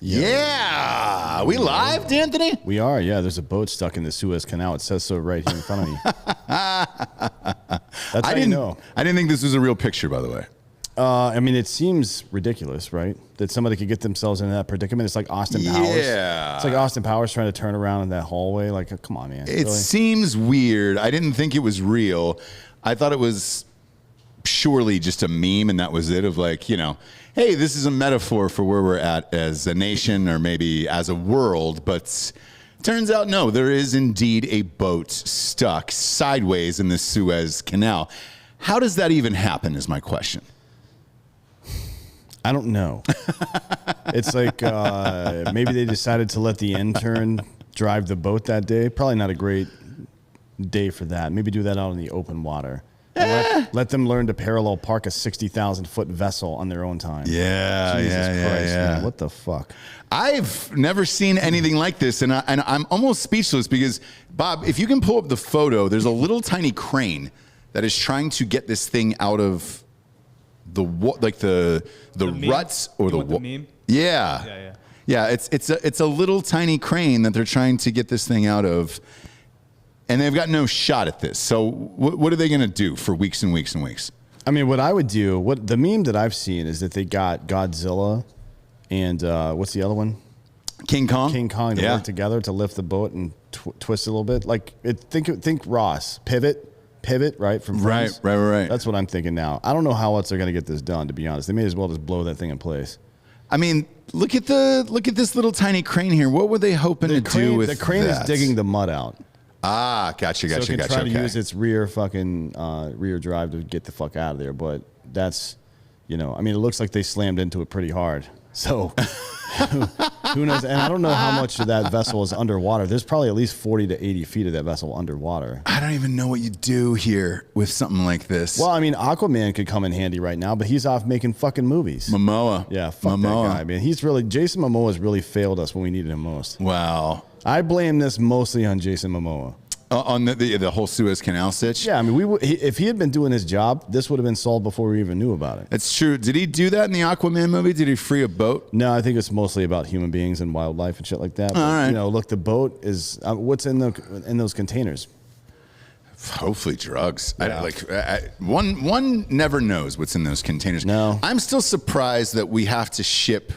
Yeah. We live, D'Anthony? We are, yeah. There's a boat stuck in the Suez Canal. It says so right here in front of me. That's how you know. I didn't think this was a real picture, by the way. I mean, it seems ridiculous, right? That somebody could get themselves in that predicament. It's like Austin Powers. Yeah. It's like Austin Powers trying to turn around in that hallway. Like, come on, man. It Really? seems weird. I didn't think it was real. I thought it was surely just a meme, and that was it, of like, you know, hey, this is a metaphor for where we're at as a nation or maybe as a world. But turns out, no, there is indeed a boat stuck sideways in the Suez Canal. How does that even happen is my question. I don't know. It's like maybe they decided to let the intern drive the boat that day. Probably not a great day for that. Maybe do that out in the open water. Let them learn to parallel park a 60,000-foot vessel on their own time. Yeah, Jesus Christ, yeah. man. What the fuck? I've never seen anything like this, and I'm almost speechless because, Bob, if you can pull up the photo, there's a little tiny crane that is trying to get this thing out of the ruts or the meme? Yeah. It's a little tiny crane that they're trying to get this thing out of. And they've got no shot at this. So what are they going to do for weeks and weeks and weeks? I mean, what I would do, the meme that I've seen is that they got Godzilla and what's the other one? King Kong. King Kong to work together to lift the boat and twist it a little bit. Like think Ross, pivot, right? From Friends. Right. That's what I'm thinking now. I don't know how else they're going to get this done, to be honest. They may as well just blow that thing in place. I mean, look at this little tiny crane here. What were they hoping to do with that? The crane is digging the mud out. Ah, gotcha. So it can try to use its rear drive to get the fuck out of there. But that's, I mean, it looks like they slammed into it pretty hard. So who knows? And I don't know how much of that vessel is underwater. There's probably at least 40 to 80 feet of that vessel underwater. I don't even know what you do here with something like this. Well, I mean, Aquaman could come in handy right now, but he's off making fucking movies. Momoa. Yeah, fuck that guy, man. Jason Momoa's really failed us when we needed him most. Wow. I blame this mostly on Jason Momoa. On the whole Suez Canal sitch? Yeah, I mean, if he had been doing his job, this would have been solved before we even knew about it. It's true. Did he do that in the Aquaman movie? Did he free a boat? No, I think it's mostly about human beings and wildlife and shit like that. But, all right. Look, the boat is what's in those containers. Hopefully drugs. Yeah. One never knows what's in those containers. No. I'm still surprised that we have to ship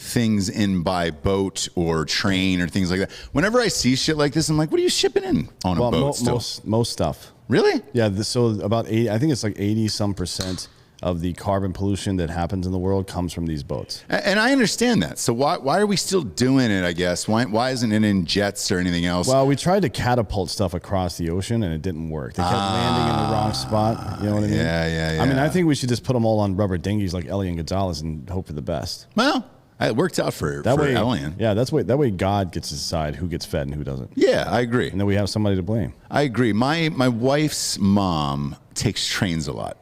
things in by boat or train or things like that. Whenever I see shit like this, I'm like, what are you shipping in on a boat still? Most stuff. Really? Yeah, so about 80, I think it's like 80-some% of the carbon pollution that happens in the world comes from these boats. And I understand that. So why are we still doing it, I guess? Why isn't it in jets or anything else? Well, we tried to catapult stuff across the ocean, and it didn't work. They kept landing in the wrong spot. You know what I mean? Yeah. I mean, I think we should just put them all on rubber dinghies like Ellie and Gonzalez and hope for the best. Well, it worked out for Elian. Yeah, that way God gets to decide who gets fed and who doesn't. Yeah, I agree. And then we have somebody to blame. I agree. My wife's mom takes trains a lot.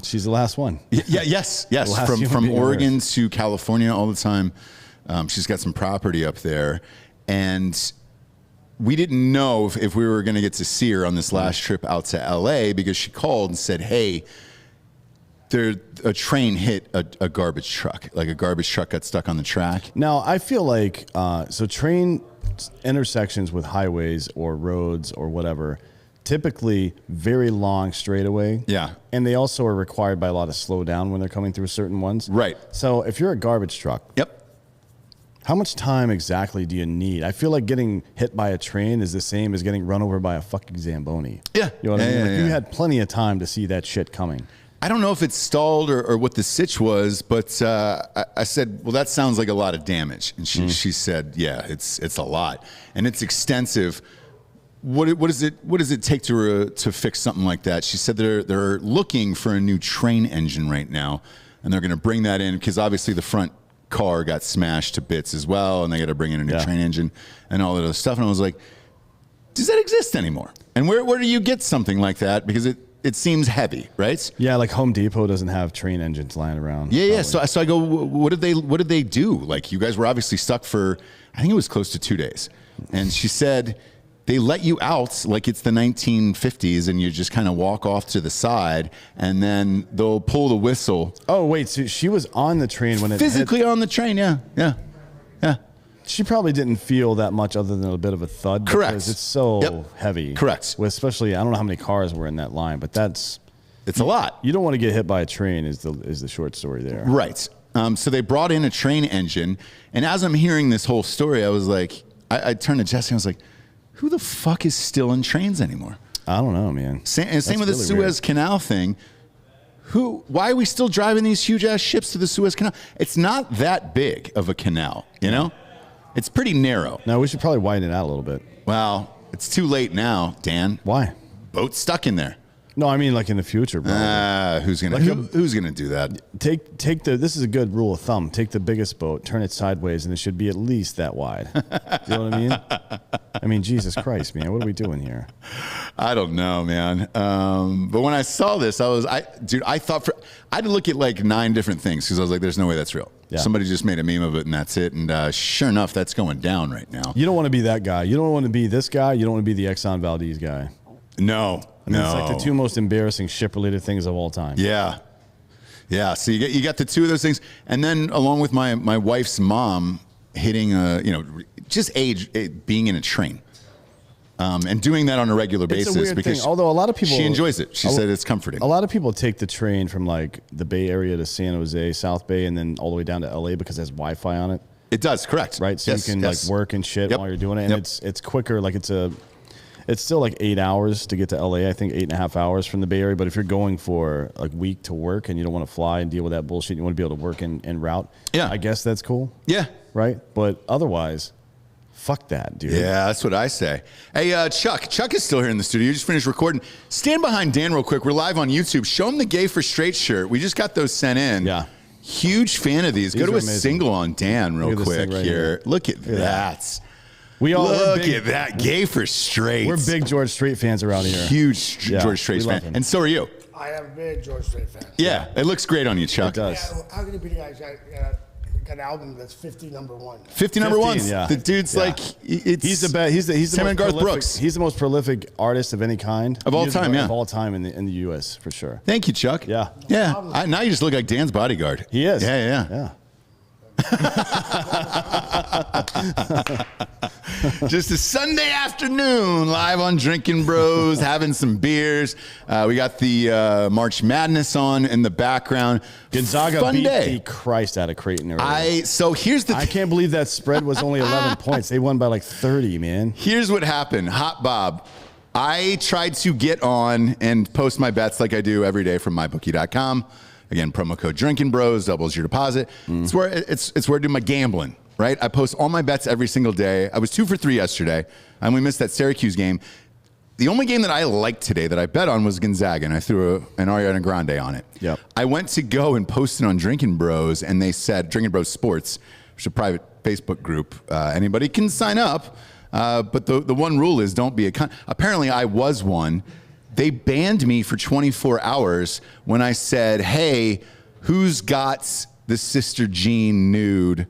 She's the last one. Yes. From Oregon to California all the time. She's got some property up there, and we didn't know if we were going to get to see her on this last trip out to LA because she called and said, "Hey, a train hit a garbage truck. Like a garbage truck got stuck on the track." Now, I feel like, so train intersections with highways or roads or whatever, typically very long straightaway. Yeah. And they also are required by a lot of slow down when they're coming through certain ones. Right. So if you're a garbage truck. Yep. How much time exactly do you need? I feel like getting hit by a train is the same as getting run over by a fucking Zamboni. Yeah. You know what I mean? You had plenty of time to see that shit coming. I don't know if it's stalled or what the sitch was, but I said, well, that sounds like a lot of damage. And she said, yeah, it's a lot. And it's extensive. What does it take to fix something like that? She said they're looking for a new train engine right now, and they're going to bring that in because obviously the front car got smashed to bits as well, and they got to bring in a new train engine and all that other stuff. And I was like, does that exist anymore? And where do you get something like that? Because it seems heavy, right? Yeah, like Home Depot doesn't have train engines lying around. Yeah. So I go, what did they do? Like, you guys were obviously stuck for, I think it was close to 2 days. And she said they let you out like it's the 1950s, and you just kind of walk off to the side, and then they'll pull the whistle. Oh wait, so she was on the train when it Physically hit. on the train, yeah. She probably didn't feel that much other than a bit of a thud. Correct. Because it's so heavy. Correct. Especially, I don't know how many cars were in that line, but it's a lot. You don't want to get hit by a train is the short story there. Right. So they brought in a train engine, and as I'm hearing this whole story, I was like, I turned to Jesse and I was like, who the fuck is still in trains anymore? I don't know, man. Same with the really Suez weird. Canal thing. Why are we still driving these huge ass ships to the Suez Canal? It's not that big of a canal, you know? It's pretty narrow. No, we should probably widen it out a little bit. Well, it's too late now, Dan. Why? Boat's stuck in there. No, I mean like in the future, bro. Who's gonna do that? Take this is a good rule of thumb. Take the biggest boat, turn it sideways, and it should be at least that wide. You know what I mean? I mean, Jesus Christ, man, what are we doing here? I don't know, man. But when I saw this, I thought I'd look at like 9 different things because I was like, "There's no way that's real." Yeah. Somebody just made a meme of it, and that's it. And sure enough, that's going down right now. You don't want to be that guy. You don't want to be this guy. You don't want to be the Exxon Valdez guy. No, I mean, it's like the 2 most embarrassing ship-related things of all time. Yeah. So you got the 2 of those things, and then along with my wife's mom hitting just being in a train, and doing that on a regular basis. It's a weird because thing. Although a lot of people, she enjoys it. She said it's comforting. A lot of people take the train from like the Bay Area to San Jose, South Bay, and then all the way down to LA because it has Wi-Fi on it. It does, correct. Right, so you can like work and shit while you're doing it, and it's quicker. Like it's still like 8 hours to get to LA. I think 8.5 hours from the Bay Area. But if you're going for a week to work and you don't want to fly and deal with that bullshit, you want to be able to work en route. Yeah, I guess that's cool. Yeah, right. But otherwise, fuck that, dude. Yeah, that's what I say. Hey, Chuck is still here in the studio. You just finished recording. Stand behind Dan real quick. We're live on YouTube. Show him the Gay for Straight shirt. We just got those sent in. Yeah. Huge fan of these. Go to a amazing. single on Dan real quick right here. Look at that. Look at that. Gay for Straight. We're big George Strait fans around here. Huge George Strait fan. And so are you. I am a big George Strait fan. Yeah, it looks great on you, Chuck. It does. Yeah, how can you be the guy got an album that's 50 number 1? 50 number 15, ones. yeah. The dude's like, it's he's the best. He's the Sam most and Garth prolific, Brooks. He's the most prolific artist of any kind Of all time, yeah. Of all time in the U.S. for sure. Thank you, Chuck. Yeah. Yeah. Now you just look like Dan's bodyguard. He is. Yeah. Just a Sunday afternoon, live on Drinkin' Bros, having some beers. We got the March Madness on in the background. Gonzaga Fun beat day. the Christ out of Creighton earlier. So here's the I can't believe that spread was only 11 points. They won by like 30, man. Here's what happened. Hot Bob. I tried to get on and post my bets like I do every day from mybookie.com. Again, promo code Drinkin' Bros doubles your deposit. It's where I do my gambling, right? I post all my bets every single day. I was 2 for 3 yesterday. I only missed that Syracuse game. The only game that I liked today that I bet on was Gonzaga, and I threw an Ariana Grande on it. Yep. I went to go and post it on Drinkin' Bros, and they said, Drinkin' Bros Sports, which is a private Facebook group. Anybody can sign up, but the one rule is don't be a Apparently, I was one. They banned me for 24 hours when I said, hey, who's got the Sister Jean nude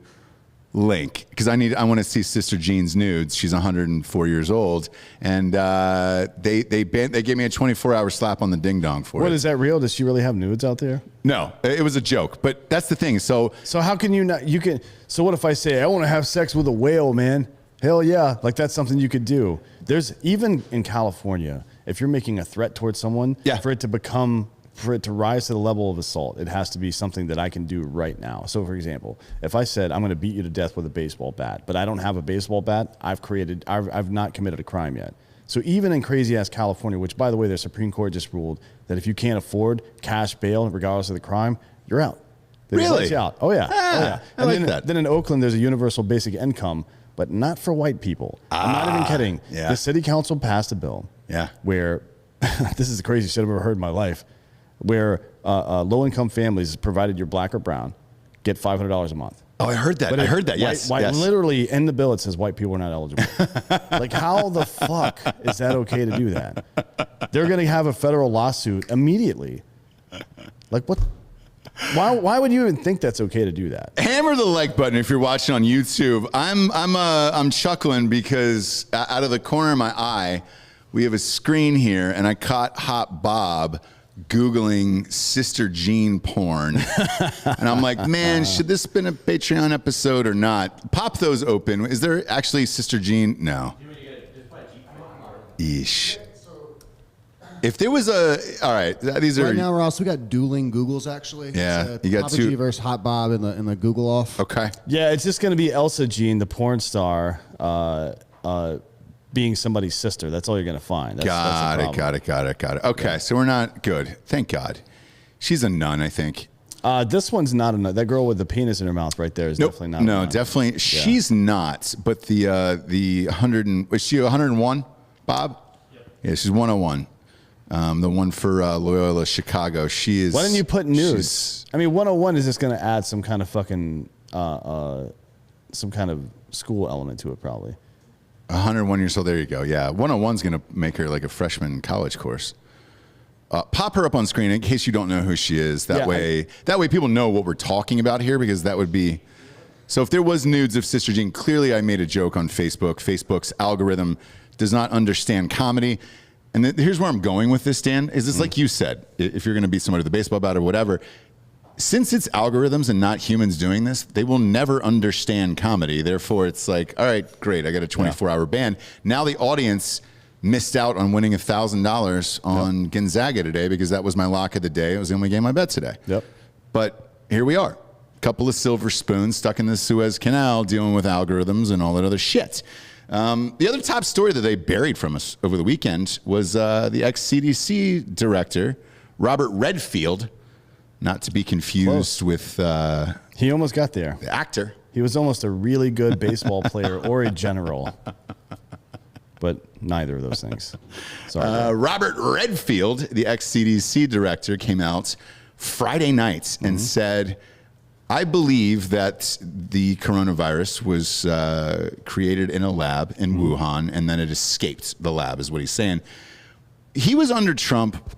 link? Because I want to see Sister Jean's nudes. She's 104 years old. And they gave me a 24-hour slap on the ding-dong for it. What, is that real? Does she really have nudes out there? No, it was a joke. But that's the thing. So how can you not? So what if I say, I want to have sex with a whale, man? Hell yeah. Like, that's something you could do. There's, even in California, if you're making a threat towards someone, for it to rise to the level of assault, it has to be something that I can do right now. So, for example, if I said, I'm going to beat you to death with a baseball bat, but I don't have a baseball bat, I've not committed a crime yet. So even in crazy-ass California, which, by the way, their Supreme Court just ruled that if you can't afford cash bail, regardless of the crime, you're out. Really? You out. Oh, yeah. I like that. Then in Oakland, there's a universal basic income, but not for white people. I'm not even kidding. Yeah. The city council passed a bill where, this is the craziest shit I've ever heard in my life, where low-income families, provided you're black or brown, get $500 a month. Oh, I heard that. Yes. Literally, in the bill, it says white people are not eligible. Like, how the fuck is that okay to do that? They're going to have a federal lawsuit immediately. Like, what? Why would you even think that's okay to do that? Hammer the like button if you're watching on YouTube. I'm chuckling because out of the corner of my eye, we have a screen here, and I caught Hot Bob Googling Sister Jean porn. And I'm like, man, should this have been a Patreon episode or not? Pop those open. Is there actually Sister Jean? No. Eesh. If there was all right, these are. Right now, Ross, we got dueling Googles actually. Yeah, It's, you got Papa two. G versus Hot Bob in the Google off. Okay. Yeah, it's just going to be Elsa Jean, the porn star, being somebody's sister. That's all you're going to find. That's the problem. Got it. Okay, so we're not good. Thank God. She's a nun, I think. This one's not a nun. That girl with the penis in her mouth right there is definitely not. No, a nun. definitely. She's not. But the 100 was she 101, Bob? Yep. Yeah, she's 101. The one for Loyola Chicago. She is. Why didn't you put nudes? I mean, 101 is just going to add some kind of fucking some kind of school element to it, probably. 101 years old. There you go. Yeah, 101 is going to make her like a freshman college course. Pop her up on screen in case you don't know who she is. That way people know what we're talking about here, because that would be. So if there was nudes of Sister Jean, clearly I made a joke on Facebook. Facebook's algorithm does not understand comedy. And here's where I'm going with this, Dan. Is this like you said, if you're going to beat somebody with a baseball bat or whatever, since it's algorithms and not humans doing this, they will never understand comedy. Therefore, it's like, all right, great, I got a 24-hour ban. Now the audience missed out on winning $1,000 on Gonzaga today because that was my lock of the day. It was the only game I bet today. Yep. But here we are. Couple of silver spoons stuck in the Suez Canal dealing with algorithms and all that other shit. The other top story that they buried from us over the weekend was the ex-CDC director, Robert Redfield, not to be confused with He almost got there. the actor. He was almost a really good baseball player or a general, but neither of those things. Sorry. Robert Redfield, the ex-CDC director, came out Friday night and said, I believe that the coronavirus was created in a lab in Wuhan, and then it escaped the lab, is what he's saying. He was under Trump.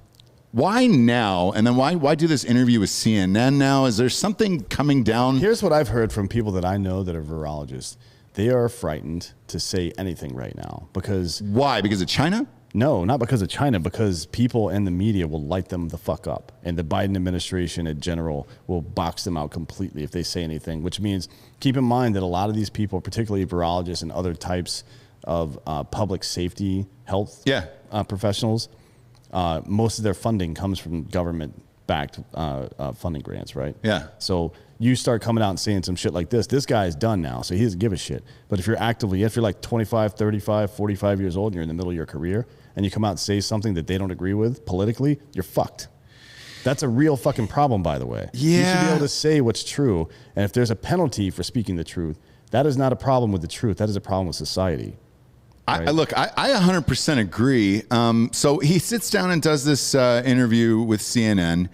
Why now? And then why do this interview with CNN now? Is there something coming down? Here's what I've heard from people that I know that are virologists. They are frightened to say anything right now because... Why? Because of China? No, not because of China, because people and the media will light them the fuck up. And the Biden administration in general will box them out completely if they say anything, which means keep in mind that a lot of these people, particularly virologists and other types of public safety health professionals, most of their funding comes from government-backed funding grants, right? Yeah. So you start coming out and saying some shit like this guy is done now, so he doesn't give a shit. But if you're like 25, 35, 45 years old and you're in the middle of your career and you come out and say something that they don't agree with politically, you're fucked. That's a real fucking problem, by the way. Yeah. You should be able to say what's true. And if there's a penalty for speaking the truth, that is not a problem with the truth. That is a problem with society. Right? I 100% agree. So he sits down and does this interview with CNN.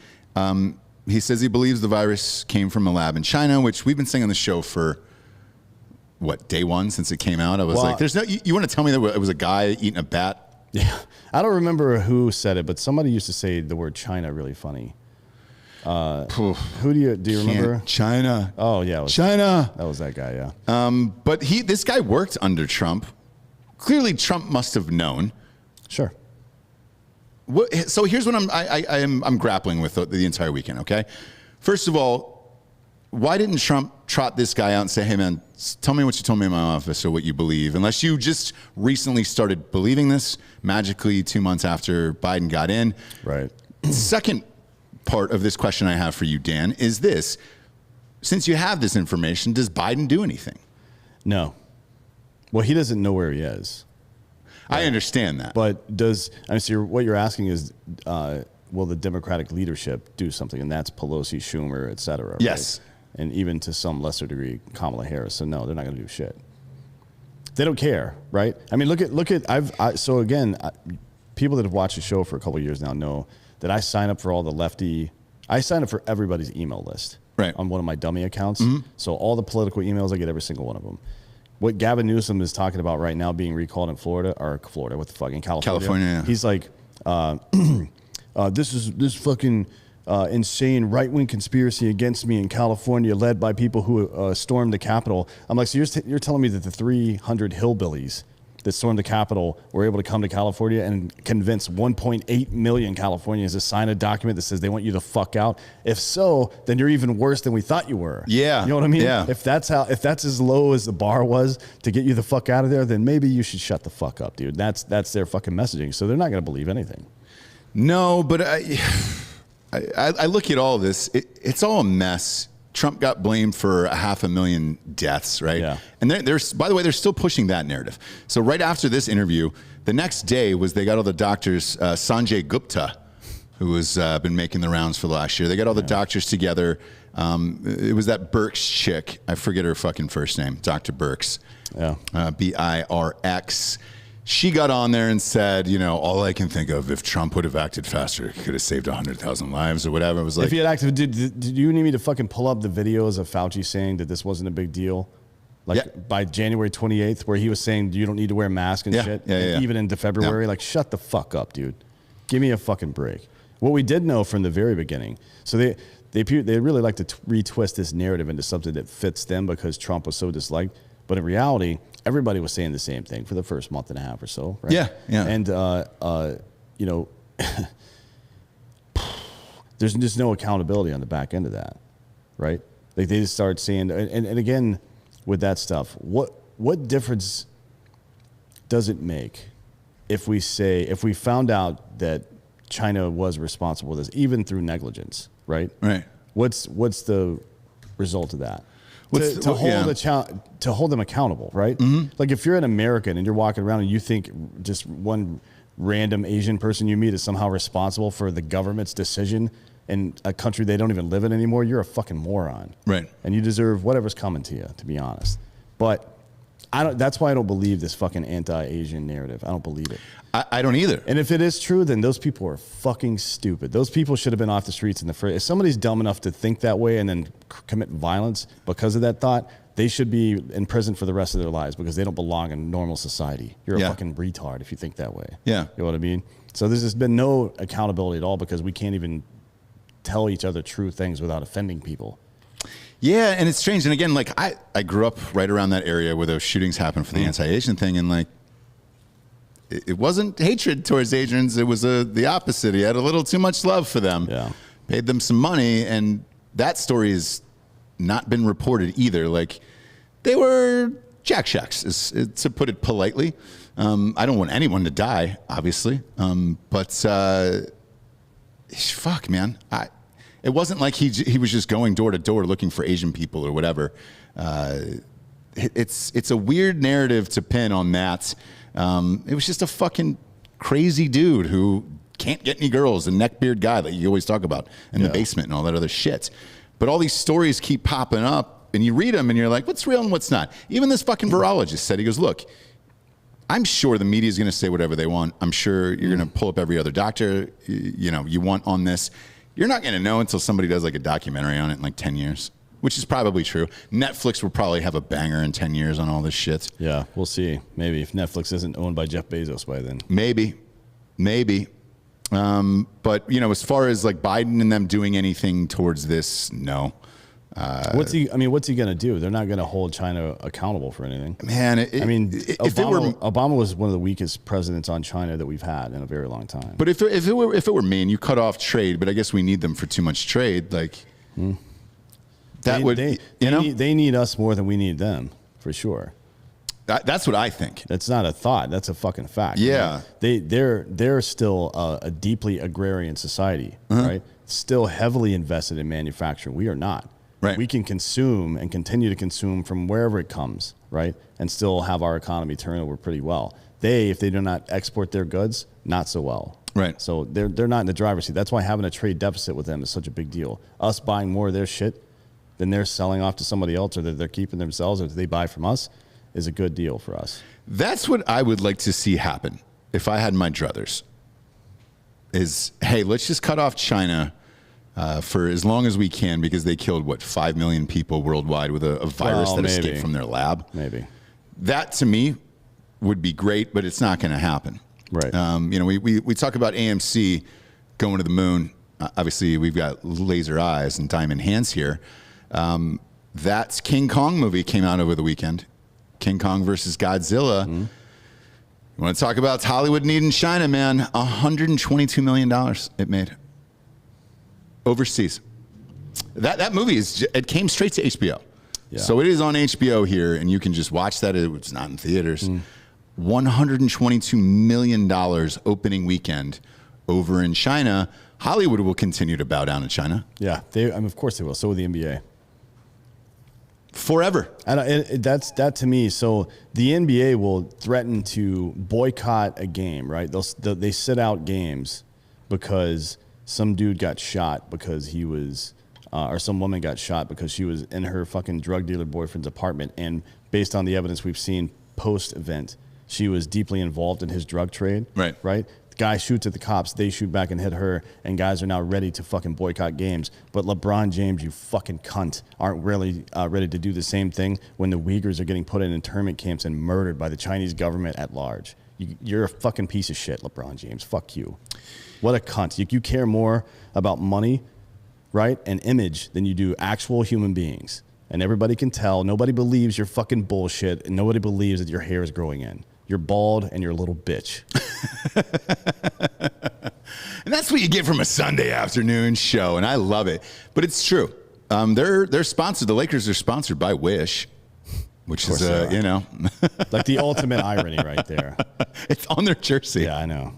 He says he believes the virus came from a lab in China, which we've been saying on the show for, day one since it came out? I was like, there's no, you want to tell me that it was a guy eating a bat? Yeah. I don't remember who said it, but somebody used to say the word China really funny. Who do you remember? China. Oh, yeah. China. That was that guy, yeah. But this guy worked under Trump. Clearly, Trump must have known. Sure. So here's what I'm grappling with the entire weekend, okay? First of all, why didn't Trump trot this guy out and say, hey, man, tell me what you told me in my office or what you believe, unless you just recently started believing this magically 2 months after Biden got in. Right. Second part of this question I have for you, Dan, is this. Since you have this information, does Biden do anything? No. Well, he doesn't know where he is. I understand that. But so what you're asking is, will the Democratic leadership do something? And that's Pelosi, Schumer, et cetera. Yes. Right? And even to some lesser degree, Kamala Harris. So no, they're not going to do shit. They don't care, right? I mean, look at so again, people that have watched the show for a couple of years now know that I sign up for I sign up for everybody's email list. Right. On one of my dummy accounts. So all the political emails, I get every single one of them. What Gavin Newsom is talking about right now being recalled in in California. California, yeah. He's like, this fucking insane right-wing conspiracy against me in California led by people who stormed the Capitol. I'm like, so you're telling me that the 300 hillbillies that stormed the Capitol were able to come to California and convince 1.8 million Californians to sign a document that says they want you the fuck out? If so, then you're even worse than we thought you were. Yeah. You know what I mean? Yeah. If that's as low as the bar was to get you the fuck out of there, then maybe you should shut the fuck up, dude. That's their fucking messaging. So they're not going to believe anything. No, but I look at all this. It's all a mess. Trump got blamed for 500,000 deaths, right? Yeah. And by the way, they're still pushing that narrative. So right after this interview, the next day they got all the doctors, Sanjay Gupta, who has been making the rounds for the last year. They got all the doctors together. It was that Birx chick. I forget her fucking first name, Dr. Birx. Yeah. Birx. She got on there and said, all I can think of, if Trump would have acted faster, he could have saved 100,000 lives or whatever. It was like, if he had acted, did you need me to fucking pull up the videos of Fauci saying that this wasn't a big deal? Like by January 28th, where he was saying you don't need to wear a mask and shit. Yeah. Even into February, like shut the fuck up, dude. Give me a fucking break. What we did know from the very beginning, so they really like to retwist this narrative into something that fits them because Trump was so disliked. But in reality, everybody was saying the same thing for the first month and a half or so, right? Yeah. And, there's just no accountability on the back end of that, right? Like they just start saying, and again, with that stuff, what difference does it make if we found out that China was responsible for this, even through negligence, right? Right. What's the result of that? To hold them accountable, right? Mm-hmm. Like if you're an American and you're walking around and you think just one random Asian person you meet is somehow responsible for the government's decision in a country they don't even live in anymore, you're a fucking moron. Right. And you deserve whatever's coming to you, to be honest. But that's why I don't believe this fucking anti-Asian narrative. I don't believe it. I don't either. And if it is true, then those people are fucking stupid. Those people should have been off the streets in the first. If somebody's dumb enough to think that way and then commit violence because of that thought, they should be in prison for the rest of their lives because they don't belong in normal society. You're a fucking retard if you think that way. Yeah. You know what I mean? So there's just been no accountability at all because we can't even tell each other true things without offending people. Yeah, and it's strange. And again, like I grew up right around that area where those shootings happened for the anti-Asian thing, and like it wasn't hatred towards Asians. It was the opposite. He had a little too much love for them. Yeah. Paid them some money, and that story has not been reported either. Like they were jack shacks, to put it politely. I don't want anyone to die, obviously, but fuck, man. It wasn't like he was just going door to door looking for Asian people or whatever. It's a weird narrative to pin on that. It was just a fucking crazy dude who can't get any girls, a neckbeard guy that you always talk about in the basement and all that other shit. But all these stories keep popping up, and you read them, and you're like, what's real and what's not? Even this fucking virologist said, he goes, look, I'm sure the media is going to say whatever they want. I'm sure you're going to pull up every other doctor you want on this. You're not going to know until somebody does like a documentary on it in like 10 years, which is probably true. Netflix will probably have a banger in 10 years on all this shit. Yeah, we'll see. Maybe if Netflix isn't owned by Jeff Bezos by then. Maybe. But, as far as like Biden and them doing anything towards this, no. What's he going to do? They're not going to hold China accountable for anything. Man, Obama was one of the weakest presidents on China that we've had in a very long time. But if it were me and you cut off trade, but I guess we need them for too much trade, like they need us more than we need them, for sure. That's what I think. That's not a thought. That's a fucking fact. Yeah. Right? They're still a deeply agrarian society, right? Still heavily invested in manufacturing. We are not. Right. We can consume and continue to consume from wherever it comes, right? And still have our economy turn over pretty well. If they do not export their goods, not so well. Right. So they're not in the driver's seat. That's why having a trade deficit with them is such a big deal. Us buying more of their shit than they're selling off to somebody else, or that they're keeping themselves, or that they buy from us, is a good deal for us. That's what I would like to see happen if I had my druthers. Is, hey, let's just cut off China for as long as we can, because they killed 5 million people worldwide with a virus that escaped from their lab. Maybe that to me would be great, but it's not going to happen. Right. We talk about AMC going to the moon. obviously we've got laser eyes and diamond hands here. That's King Kong movie came out over the weekend. King Kong versus Godzilla. Mm-hmm. You want to talk about Hollywood needing China, man? $122 million it made overseas. That movie it came straight to HBO. Yeah. So it is on HBO here, and you can just watch that. It's not in theaters. $122 million opening weekend over in China. Hollywood will continue to bow down to China. Yeah, of course they will. So will the NBA. Forever. And that's that to me. So the NBA will threaten to boycott a game, right? They sit out games because some dude got shot because he was, or some woman got shot because she was in her fucking drug dealer boyfriend's apartment. And based on the evidence we've seen post-event, she was deeply involved in his drug trade. Right. Right? Guy shoots at the cops, they shoot back and hit her, and guys are now ready to fucking boycott games. But LeBron James, you fucking cunt, aren't really ready to do the same thing when the Uyghurs are getting put in internment camps and murdered by the Chinese government at large. You're a fucking piece of shit, LeBron James. Fuck you. What a cunt. You care more about money, right, and image than you do actual human beings. And everybody can tell. Nobody believes your fucking bullshit, and nobody believes that your hair is growing in. You're bald and you're a little bitch. And that's what you get from a Sunday afternoon show, and I love it. But it's true. They're sponsored. The Lakers are sponsored by Wish, which is like the ultimate irony right there. It's on their jersey. Yeah, I know.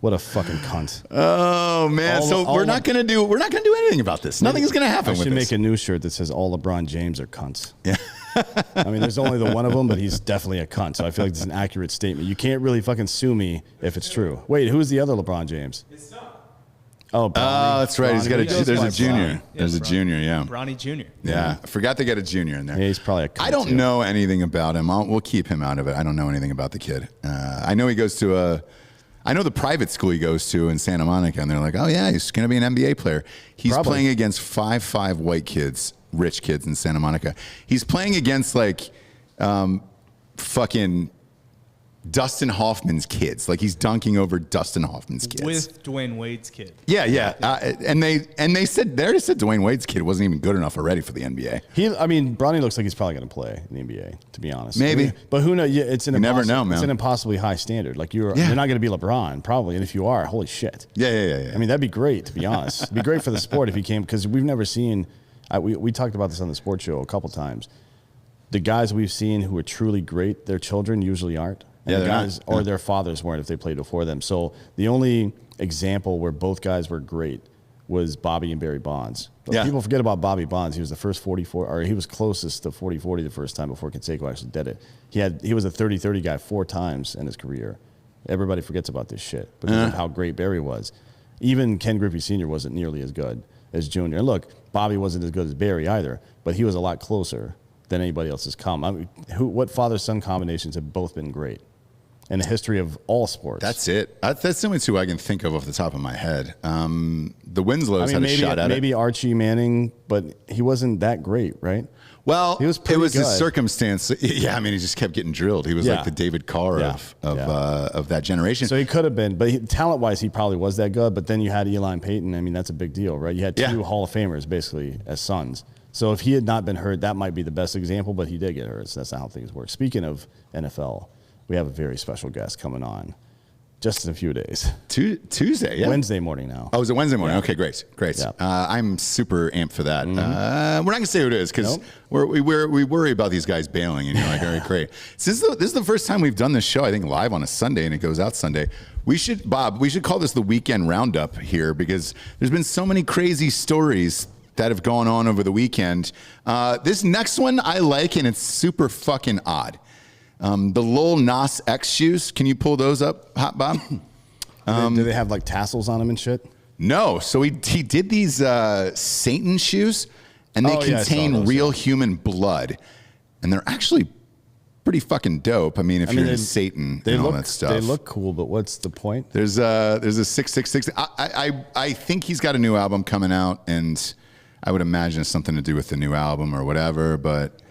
What a fucking cunt. Oh man! We're not gonna do anything about this. Nothing's gonna happen. I should make a new shirt that says all LeBron James are cunts. Yeah. I mean, there's only the one of them, but he's definitely a cunt. So I feel like it's an accurate statement. You can't really fucking sue me if it's true. Wait, who's the other LeBron James? His son. Oh, that's right. He's got there's a junior. There's a junior. Yeah. Bronny Jr. Yeah. I forgot they got a junior in there. Yeah, he's probably a cunt. I don't know anything about him. We'll keep him out of it. I don't know anything about the kid. I know he goes to I know the private school he goes to in Santa Monica, and they're like, oh yeah, he's going to be an NBA player. He's playing against 5'5" white kids, rich kids in Santa Monica. He's playing against like fucking Dustin Hoffman's kids. Like he's dunking over Dustin Hoffman's kids. With Dwayne Wade's kid. Yeah. And they already said Dwayne Wade's kid wasn't even good enough already for the NBA. Bronny looks like he's probably going to play in the NBA, to be honest. Maybe. But who knows? Yeah, you never know, man. It's an impossibly high standard. Like you're not going to be LeBron, probably. And if you are, holy shit. Yeah. I mean, that'd be great, to be honest. It'd be great for the sport if he came, because we've never seen, we talked about this on the sports show a couple times. The guys we've seen who are truly great, their children usually aren't. And the guys or their fathers weren't if they played before them. So the only example where both guys were great was Bobby and Barry Bonds. But people forget about Bobby Bonds. He was the first 44, or he was closest to 40-40 the first time before Canseco actually did it. He was a 30-30 guy 4 times in his career. Everybody forgets about this shit because of how great Barry was. Even Ken Griffey Sr. wasn't nearly as good as Junior. And look, Bobby wasn't as good as Barry either, but he was a lot closer than anybody else has come. I mean, what father-son combinations have both been great in the history of all sports? That's it. That's the only two I can think of off the top of my head. The Winslows had a shot at it. Maybe Archie Manning, but he wasn't that great, right? Well, it was the circumstance. Yeah, I mean, he just kept getting drilled. He was like the David Carr of that generation. So he could have been, but talent-wise, he probably was that good. But then you had Eli Payton. I mean, that's a big deal, right? You had 2 Hall of Famers, basically, as sons. So if he had not been hurt, that might be the best example, but he did get hurt, so that's not how things work. Speaking of NFL, we have a very special guest coming on just in a few days. Tuesday, yeah. Wednesday morning now. Oh, is it Wednesday morning? Yeah. Okay, great. Yeah. I'm super amped for that. We're not going to say who it is because we worry about these guys bailing, and you're like, all right, great. Since this is the first time we've done this show, I think, live on a Sunday, and it goes out Sunday, we should call this the Weekend Roundup here because there's been so many crazy stories that have gone on over the weekend. This next one I like, and it's super fucking odd. The Lil Nas X shoes. Can you pull those up, Hot Bob? Do they have like tassels on them and shit? No. So he did these Satan shoes, and they contain real human blood, and they're actually pretty fucking dope. I mean, if you're into Satan and all that stuff. They look cool, but what's the point? There's a 666. I think he's got a new album coming out, and I would imagine it's something to do with the new album or whatever. But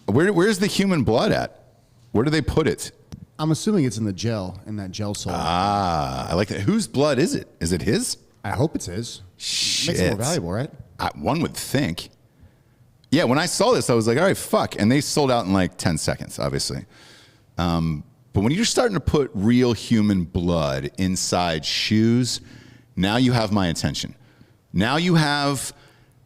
where's the human blood at? Where do they put it? I'm assuming it's in the gel, in that gel salt. Ah, I like that. Whose blood is it? Is it his? I hope it's his. Shit. Makes it more valuable, right? One would think. Yeah, when I saw this, I was like, all right, fuck. And they sold out in like 10 seconds, obviously. But when you're starting to put real human blood inside shoes, now you have my attention. Now you have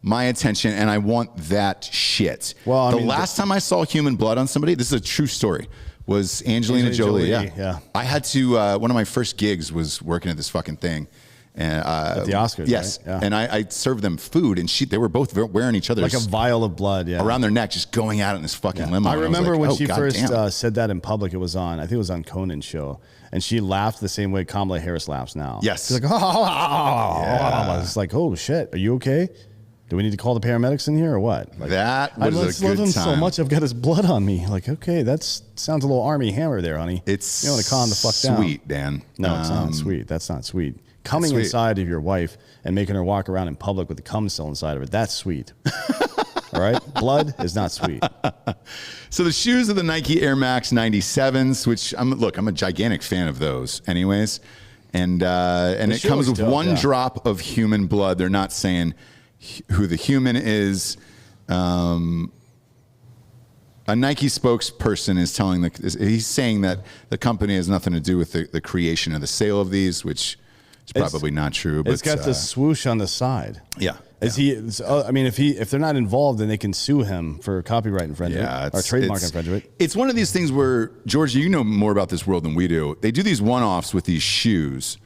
my attention, and I want that shit. Well, I the mean, last time I saw human blood on somebody, this is a true story, was Angelina Jolie. Yeah. I had to, one of my first gigs was working at this fucking thing. And, at the Oscars, yes. right? Yeah. And I served them food, and they were both wearing each other's Like a vial of blood, yeah. around their neck, just going at it in this fucking limo. I And remember was like, when oh, she first goddamn. said that in public. It was on, I think it was on Conan's show, and she laughed the same way Kamala Harris laughs now. Yes. She's like, I was like, oh shit, are you okay? Do we need to call the paramedics in here or what? Like, That I was a love good him time. so much. I've got his blood on me. Like, okay, that sounds a little Army Hammer there, honey. It's you want to calm the fuck down. sweet, Dan. No, it's not sweet. That's not sweet. Coming sweet. inside of your wife and making her walk around in public with the cum still inside of her, that's sweet. All right? Blood is not sweet. So the shoes are the Nike Air Max 97s, which I'm a gigantic fan of those anyways. And it shoe comes looks with dope, one yeah. drop of human blood. They're not saying who the human is. A Nike spokesperson is he's saying that the company has nothing to do with the creation or the sale of these, which is probably not true. But It's got the swoosh on the side. yeah. I mean, if they're not involved, then they can sue him for copyright infringement or trademark infringement. It's one of these things where, Georgia, you know more about this world than we do. They do these one-offs with these shoes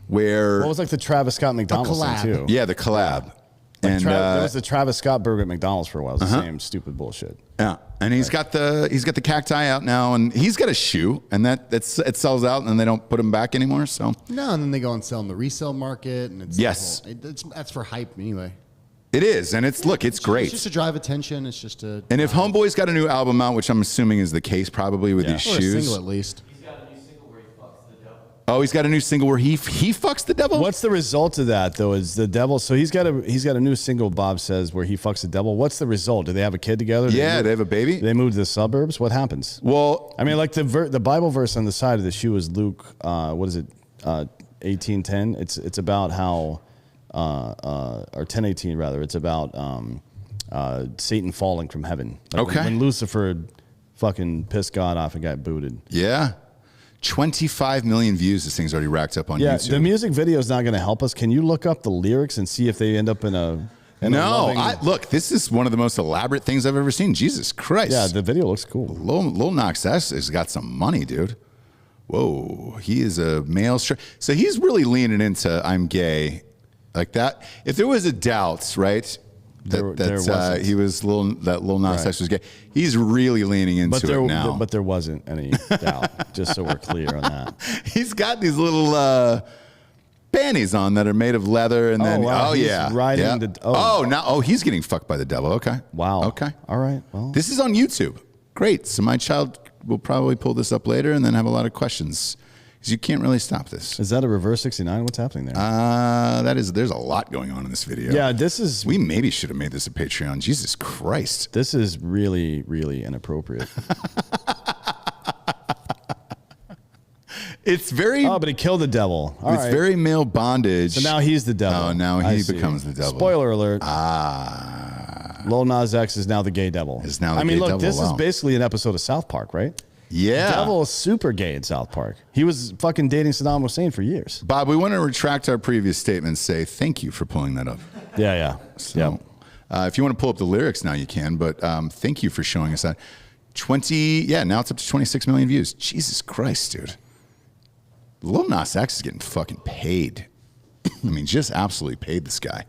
where... What was like the Travis Scott McDonald's thing collab. too? Yeah, the collab. And there was the Travis Scott burger at McDonald's for a while. It was the same stupid bullshit. yeah, and he's got the cacti out now, and he's got a shoe, and it sells out, and then they don't put them back anymore. So No, and then they go and sell in the resale market, and it's Yes. that's for hype anyway. it is, and it's great. It's just to drive attention. It's just to And if Homeboy's got a new album out, which I'm assuming is the case probably with these or a shoes. single at least. Oh, he's got a new single where he fucks the devil. What's the result of that though? Is the devil? So he's got a new single. Bob says where he fucks the devil. What's the result? Do they have a kid together? Yeah, they have a baby. They move to the suburbs. What happens? Well, I mean, like the Bible verse on the side of the shoe is Luke. What is it? 18:10. It's about how or 10:18 rather. It's about Satan falling from heaven. Like Okay. When Lucifer fucking pissed God off and got booted. yeah. 25 million views this thing's already racked up on Yeah, YouTube. the music video is not going to help us. Can you look up the lyrics and see if they end up in a Look, this is one of the most elaborate things I've ever seen. Jesus Christ. Yeah, the video looks cool. Lil Nas X has got some money, dude. Whoa, he is a male. So he's really leaning into I'm gay like that. If there was a doubt, right, There wasn't. that Lil Nas Right. X was gay, he's really leaning into it now. But there wasn't any doubt, just so we're clear on that. He's got these little panties on that are made of leather, and Oh, then wow, he's yeah, riding yeah. the- He's getting fucked by the devil. Okay, Wow. Okay, All right. Well, this is on YouTube. Great. So my child will probably pull this up later and then have a lot of questions because you can't really stop this. is that a reverse 69? What's happening there? There's a lot going on in this video. yeah, this is We maybe should have made this a Patreon. Jesus Christ. this is really, really inappropriate. It's very Oh, but he killed the devil. All it's right. very male bondage. So now he's the devil. Oh, now I he see. becomes the devil. Spoiler alert. Ah. Lil Nas X is now the gay devil. Is now the I mean, gay look, devil, this is wow. basically an episode of South Park, right? Yeah. The devil is super gay in South Park. He was fucking dating Saddam Hussein for years. Bob, we want to retract our previous statement and say thank you for pulling that up. Yeah, yeah. So, if you want to pull up the lyrics now, you can. But thank you for showing us that. Now it's up to 26 million views. Jesus Christ, dude. Lil Nas X is getting fucking paid. I mean, just absolutely paid this guy.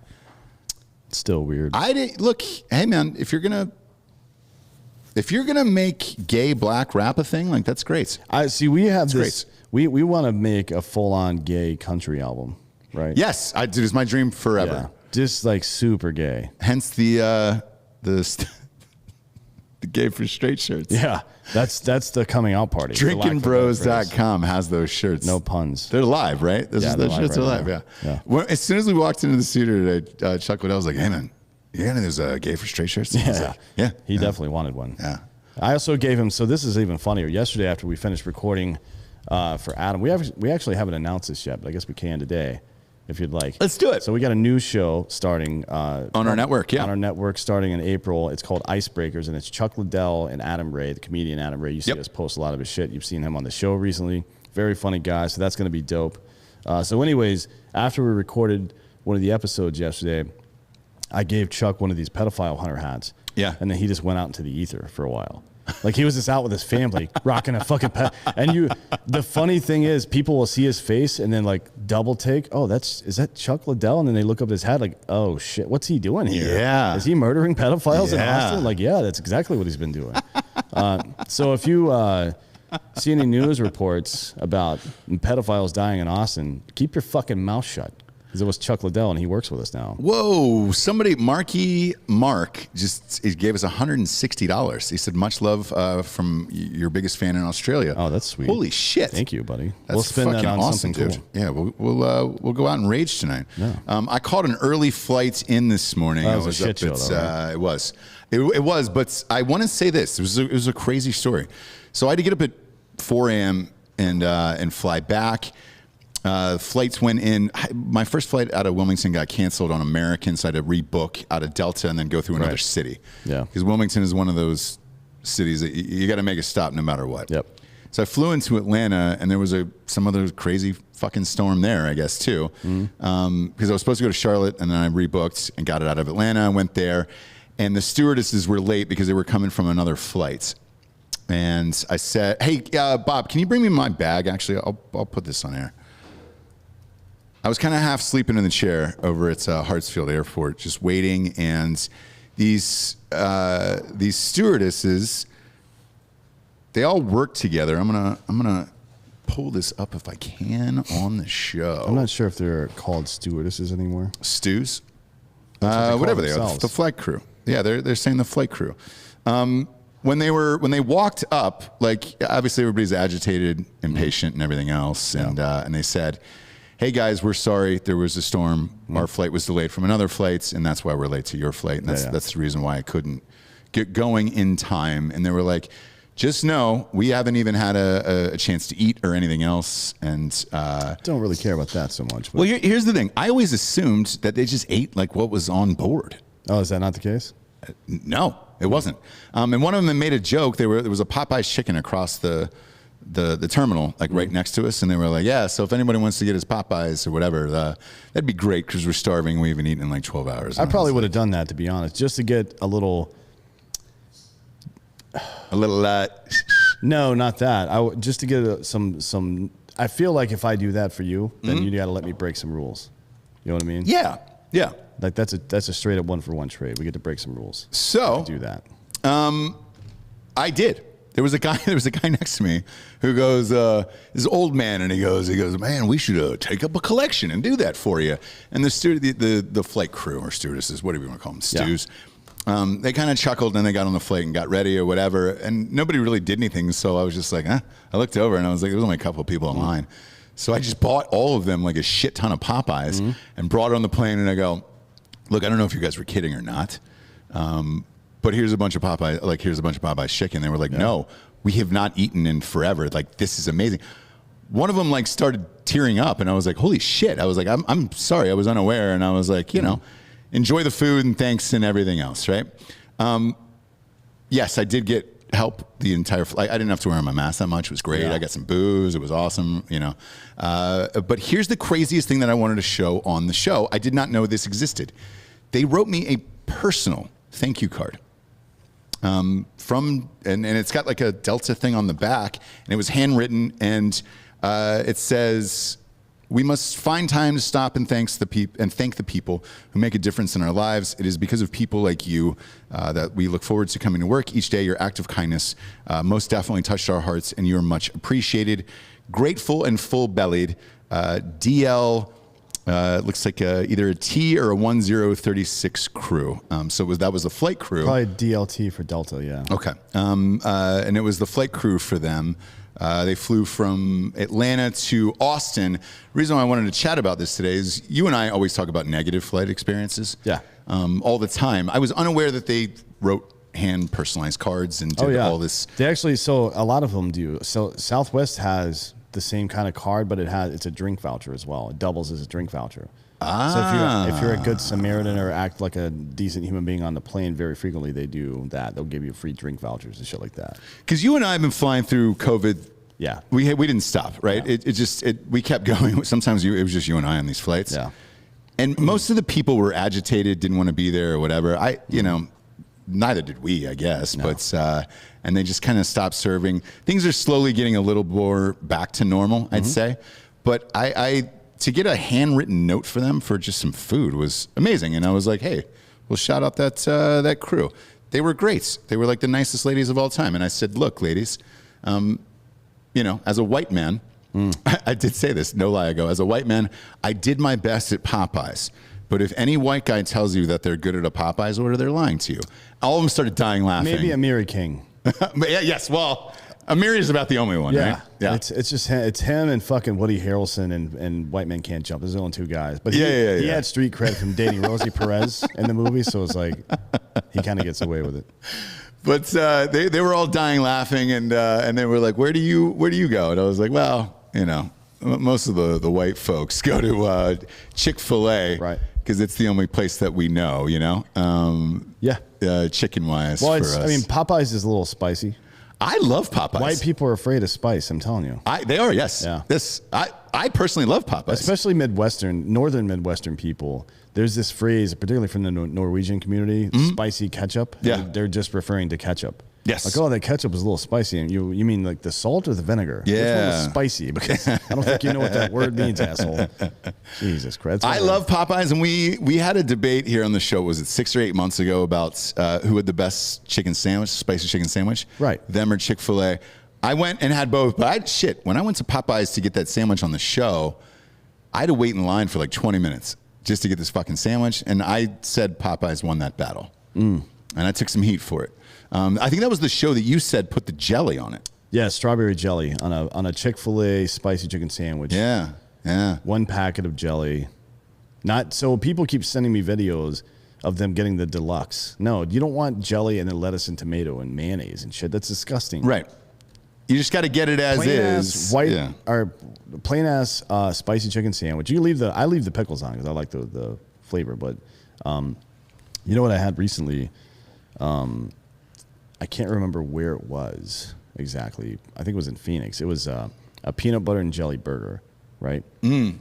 It's still weird. Look, hey man, if you're gonna make gay black rap a thing, like that's great. I see. We have this. great. We want to make a full-on gay country album, right? Yes, dude, it's my dream forever. Yeah. Just like super gay. Hence the gay for straight shirts. Yeah, that's the coming out party. for lack of a better phrase. Drinkinbros.com has those shirts. No puns. They're live, right? Those Yeah, they're live shirts are right live, now. Yeah. Well, as soon as we walked into the studio today, Chuck Waddell was like, hey, man, you got any of those gay for straight shirts? I was Yeah, like, yeah. He definitely wanted one. Yeah. I also gave him. So this is even funnier. Yesterday, after we finished recording for Adam, we actually haven't announced this yet, but I guess we can today, if you'd like. Let's do it. So we got a new show starting on our network. Yeah, on our network starting in April. It's called Icebreakers, and it's Chuck Liddell and Adam Ray, the comedian Adam Ray. You see us post a lot of his shit. You've seen him on the show recently. Very funny guy. So that's going to be dope. So, anyways, after we recorded one of the episodes yesterday, I gave Chuck one of these pedophile hunter hats. Yeah. And then he just went out into the ether for a while. Like he was just out with his family rocking a fucking the funny thing is people will see his face and then like double take, oh, is that Chuck Liddell? And then they look up his hat like, oh shit, what's he doing here? Yeah. Is he murdering pedophiles in Austin? Like, yeah, that's exactly what he's been doing. So if you see any news reports about pedophiles dying in Austin, keep your fucking mouth shut. Because it was Chuck Liddell, and he works with us now. Whoa! Somebody, Mark, just he gave us $160. He said, "Much love from your biggest fan in Australia." Oh, that's sweet. Holy shit! Thank you, buddy. That's we'll spend fucking that on awesome, something dude. cool. Yeah, we'll go out and rage tonight. Yeah. I caught an early flight in this morning. That was a shit show, though, right? It was. It was. But I want to say this. It was a crazy story. So I had to get up at 4 a.m. and fly back. Flights went in. My first flight out of Wilmington got canceled on American, so I had to rebook out of Delta and then go through another city. Yeah. Because Wilmington is one of those cities that you got to make a stop no matter what. Yep. So I flew into Atlanta, and there was some other crazy fucking storm there, I guess, too. Because I was supposed to go to Charlotte, and then I rebooked and got it out of Atlanta. I went there, and the stewardesses were late because they were coming from another flight. And I said, hey, Bob, can you bring me my bag? Actually, I'll put this on air. I was kind of half sleeping in the chair over at Hartsfield Airport, just waiting, and these stewardesses, they all work together. I'm gonna pull this up if I can on the show. I'm not sure if they're called stewardesses anymore. Stews, What whatever they they call are, themselves. the flight crew. Yeah, they're saying the flight crew. When they walked up, like obviously everybody's agitated, impatient, and everything else, and they said, hey guys, we're sorry. There was a storm. Our flight was delayed from another flight, and that's why we're late to your flight. And that's the reason why I couldn't get going in time. And they were like, just know we haven't even had a chance to eat or anything else. And Don't really care about that so much. But. well, here's the thing. I always assumed that they just ate like what was on board. Oh, is that not the case? No, it wasn't. And one of them made a joke. There was a Popeye chicken across the terminal, like right next to us, and they were like, yeah, so if anybody wants to get his Popeyes or whatever, that'd be great because we're starving. We haven't eaten in like 12 hours. I probably would have done that, to be honest, just to get a little. No, not that. Just to get some. I feel like if I do that for you, then you got to let me break some rules. You know what I mean? Yeah. Like that's a straight up 1-for-1 trade. We get to break some rules. So Do that. I did. There was a guy next to me who goes, this old man, and he goes, man, we should take up a collection and do that for you. And the flight crew or stewardesses, whatever you want to call them, stews, they kind of chuckled and they got on the flight and got ready or whatever. And nobody really did anything. So I was just like, I looked over and I was like, there was only a couple of people in line. So I just bought all of them, like a shit ton of Popeyes, and brought it on the plane. And I go, look, I don't know if you guys were kidding or not. But here's a bunch of Popeye, like here's a bunch of Popeye's chicken. They were like, no, we have not eaten in forever. Like, this is amazing. One of them like started tearing up, and I was like, holy shit. I was like, I'm sorry, I was unaware. And I was like, you know, enjoy the food and thanks and everything else, right? Yes, I did get help the entire flight. I didn't have to wear my mask that much. It was great. Yeah. I got some booze. It was awesome, you know. But here's the craziest thing that I wanted to show on the show. I did not know this existed. They wrote me a personal thank you card. And it's got like a Delta thing on the back, and it was handwritten, and it says, we must find time to stop and thank the people who make a difference in our lives. It is because of people like you that we look forward to coming to work each day. Your act of kindness most definitely touched our hearts, and you are much appreciated. Grateful and full-bellied. DL looks like either a T or a 1036 crew. So that was the flight crew. Probably DLT for Delta, yeah. Okay. And it was the flight crew for them. They flew from Atlanta to Austin. The reason why I wanted to chat about this today is you and I always talk about negative flight experiences. Yeah. All the time. I was unaware that they wrote hand personalized cards and did all this. They actually, so a lot of them do. So Southwest has the same kind of card, but it's a drink voucher as well. It doubles as a drink voucher. So if you're a good Samaritan or act like a decent human being on the plane very frequently, they do that. They'll give you free drink vouchers and shit like that. Because you and I have been flying through COVID. Yeah. We didn't stop, right? Yeah. We kept going. Sometimes it was just you and I on these flights. Yeah. And most of the people were agitated, didn't want to be there or whatever. Neither did we, I guess. No. But and they just kind of stopped serving. Things are slowly getting a little more back to normal, I'd say. But I to get a handwritten note for them for just some food was amazing. And I was like, hey, we'll shout out that crew. They were great. They were like the nicest ladies of all time. And I said, look, ladies, as a white man, I did say this, no lie ago. As a white man, I did my best at Popeyes. But if any white guy tells you that they're good at a Popeyes order, they're lying to you. All of them started dying laughing. Maybe Amiri King. But yes, well, Amiri is about the only one, right? Yeah. It's just him and fucking Woody Harrelson and White Men Can't Jump. There's only two guys. But he had street cred from dating Rosie Perez in the movie, so it's like he kind of gets away with it. But they were all dying laughing, and they were like, where do you go? And I was like, well, most of the white folks go to Chick-fil-A, right? Because it's the only place that we know, chicken wise. Well, for us. I mean, Popeyes is a little spicy. I love Popeyes. White people are afraid of spice. I'm telling you. They are, yes. Yeah. I personally love Popeyes, especially northern Midwestern people. There's this phrase, particularly from the Norwegian community, spicy ketchup. Yeah, they're just referring to ketchup. Yes. Like, that ketchup was a little spicy. And you mean like the salt or the vinegar? Yeah. Which one was spicy? Because I don't think you know what that word means, asshole. Jesus Christ. I love Popeyes, and we had a debate here on the show, was it 6 or 8 months ago, about who had the best chicken sandwich, spicy chicken sandwich? Right. Them or Chick-fil-A. I went and had both, but when I went to Popeyes to get that sandwich on the show, I had to wait in line for like 20 minutes just to get this fucking sandwich, and I said Popeyes won that battle. And I took some heat for it. I think that was the show that you said put the jelly on it. Yeah, strawberry jelly on a Chick-fil-A spicy chicken sandwich. Yeah. One packet of jelly. So people keep sending me videos of them getting the deluxe. No, you don't want jelly and then lettuce and tomato and mayonnaise and shit. That's disgusting. Right. You just got to get it as is. Plain ass spicy chicken sandwich. I leave the pickles on because I like the flavor. But you know what I had recently? I can't remember where it was exactly. I think it was in Phoenix. It was a peanut butter and jelly burger, right?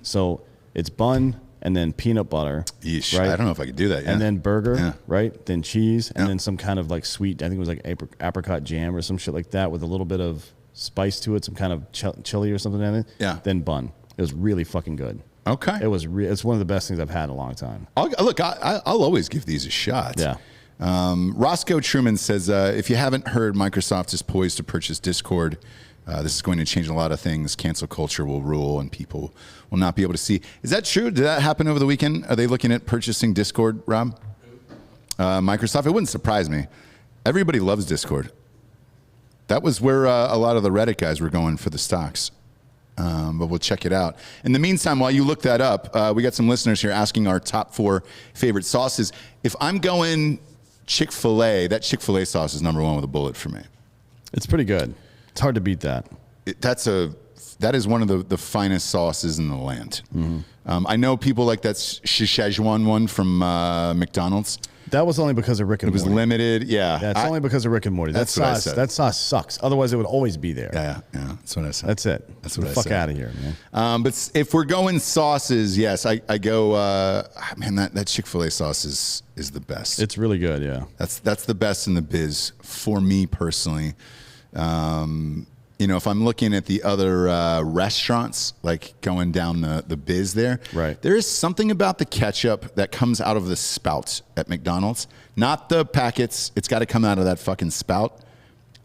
So it's bun and then peanut butter. Yeesh, right? I don't know if I could do that. Yeah. And then burger, right? Then cheese, and then some kind of like sweet. I think it was like apricot jam or some shit like that with a little bit of spice to it, some kind of chili or something in it. Yeah. Then bun. It was really fucking good. Okay. It's one of the best things I've had in a long time. I'll always give these a shot. Yeah. Roscoe Truman says, if you haven't heard, Microsoft is poised to purchase Discord. This is going to change a lot of things. Cancel culture will rule and people will not be able to see. Is that true? Did that happen over the weekend? Are they looking at purchasing Discord, Rob? Microsoft? It wouldn't surprise me. Everybody loves Discord. That was where a lot of the Reddit guys were going for the stocks. But we'll check it out. In the meantime, while you look that up, we got some listeners here asking our top 4 favorite sauces. If I'm going Chick-fil-A, that Chick-fil-A sauce is #1 with a bullet for me. It's pretty good. It's hard to beat that. That is one of the finest sauces in the land. I know people like that Szechuan one from McDonald's. That was only because of Rick and Morty. It was limited, yeah. It's only because of Rick and Morty. That's what I said. That sauce sucks. Otherwise, it would always be there. Yeah. That's what I said. That's it. That's what I said. Fuck out of here, man. But if we're going sauces, yes, I go. Man, that Chick-fil-A sauce is the best. It's really good. Yeah. That's the best in the biz for me personally. If I'm looking at the other restaurants, like going down the biz there, right? There is something about the ketchup that comes out of the spout at McDonald's, not the packets. It's got to come out of that fucking spout.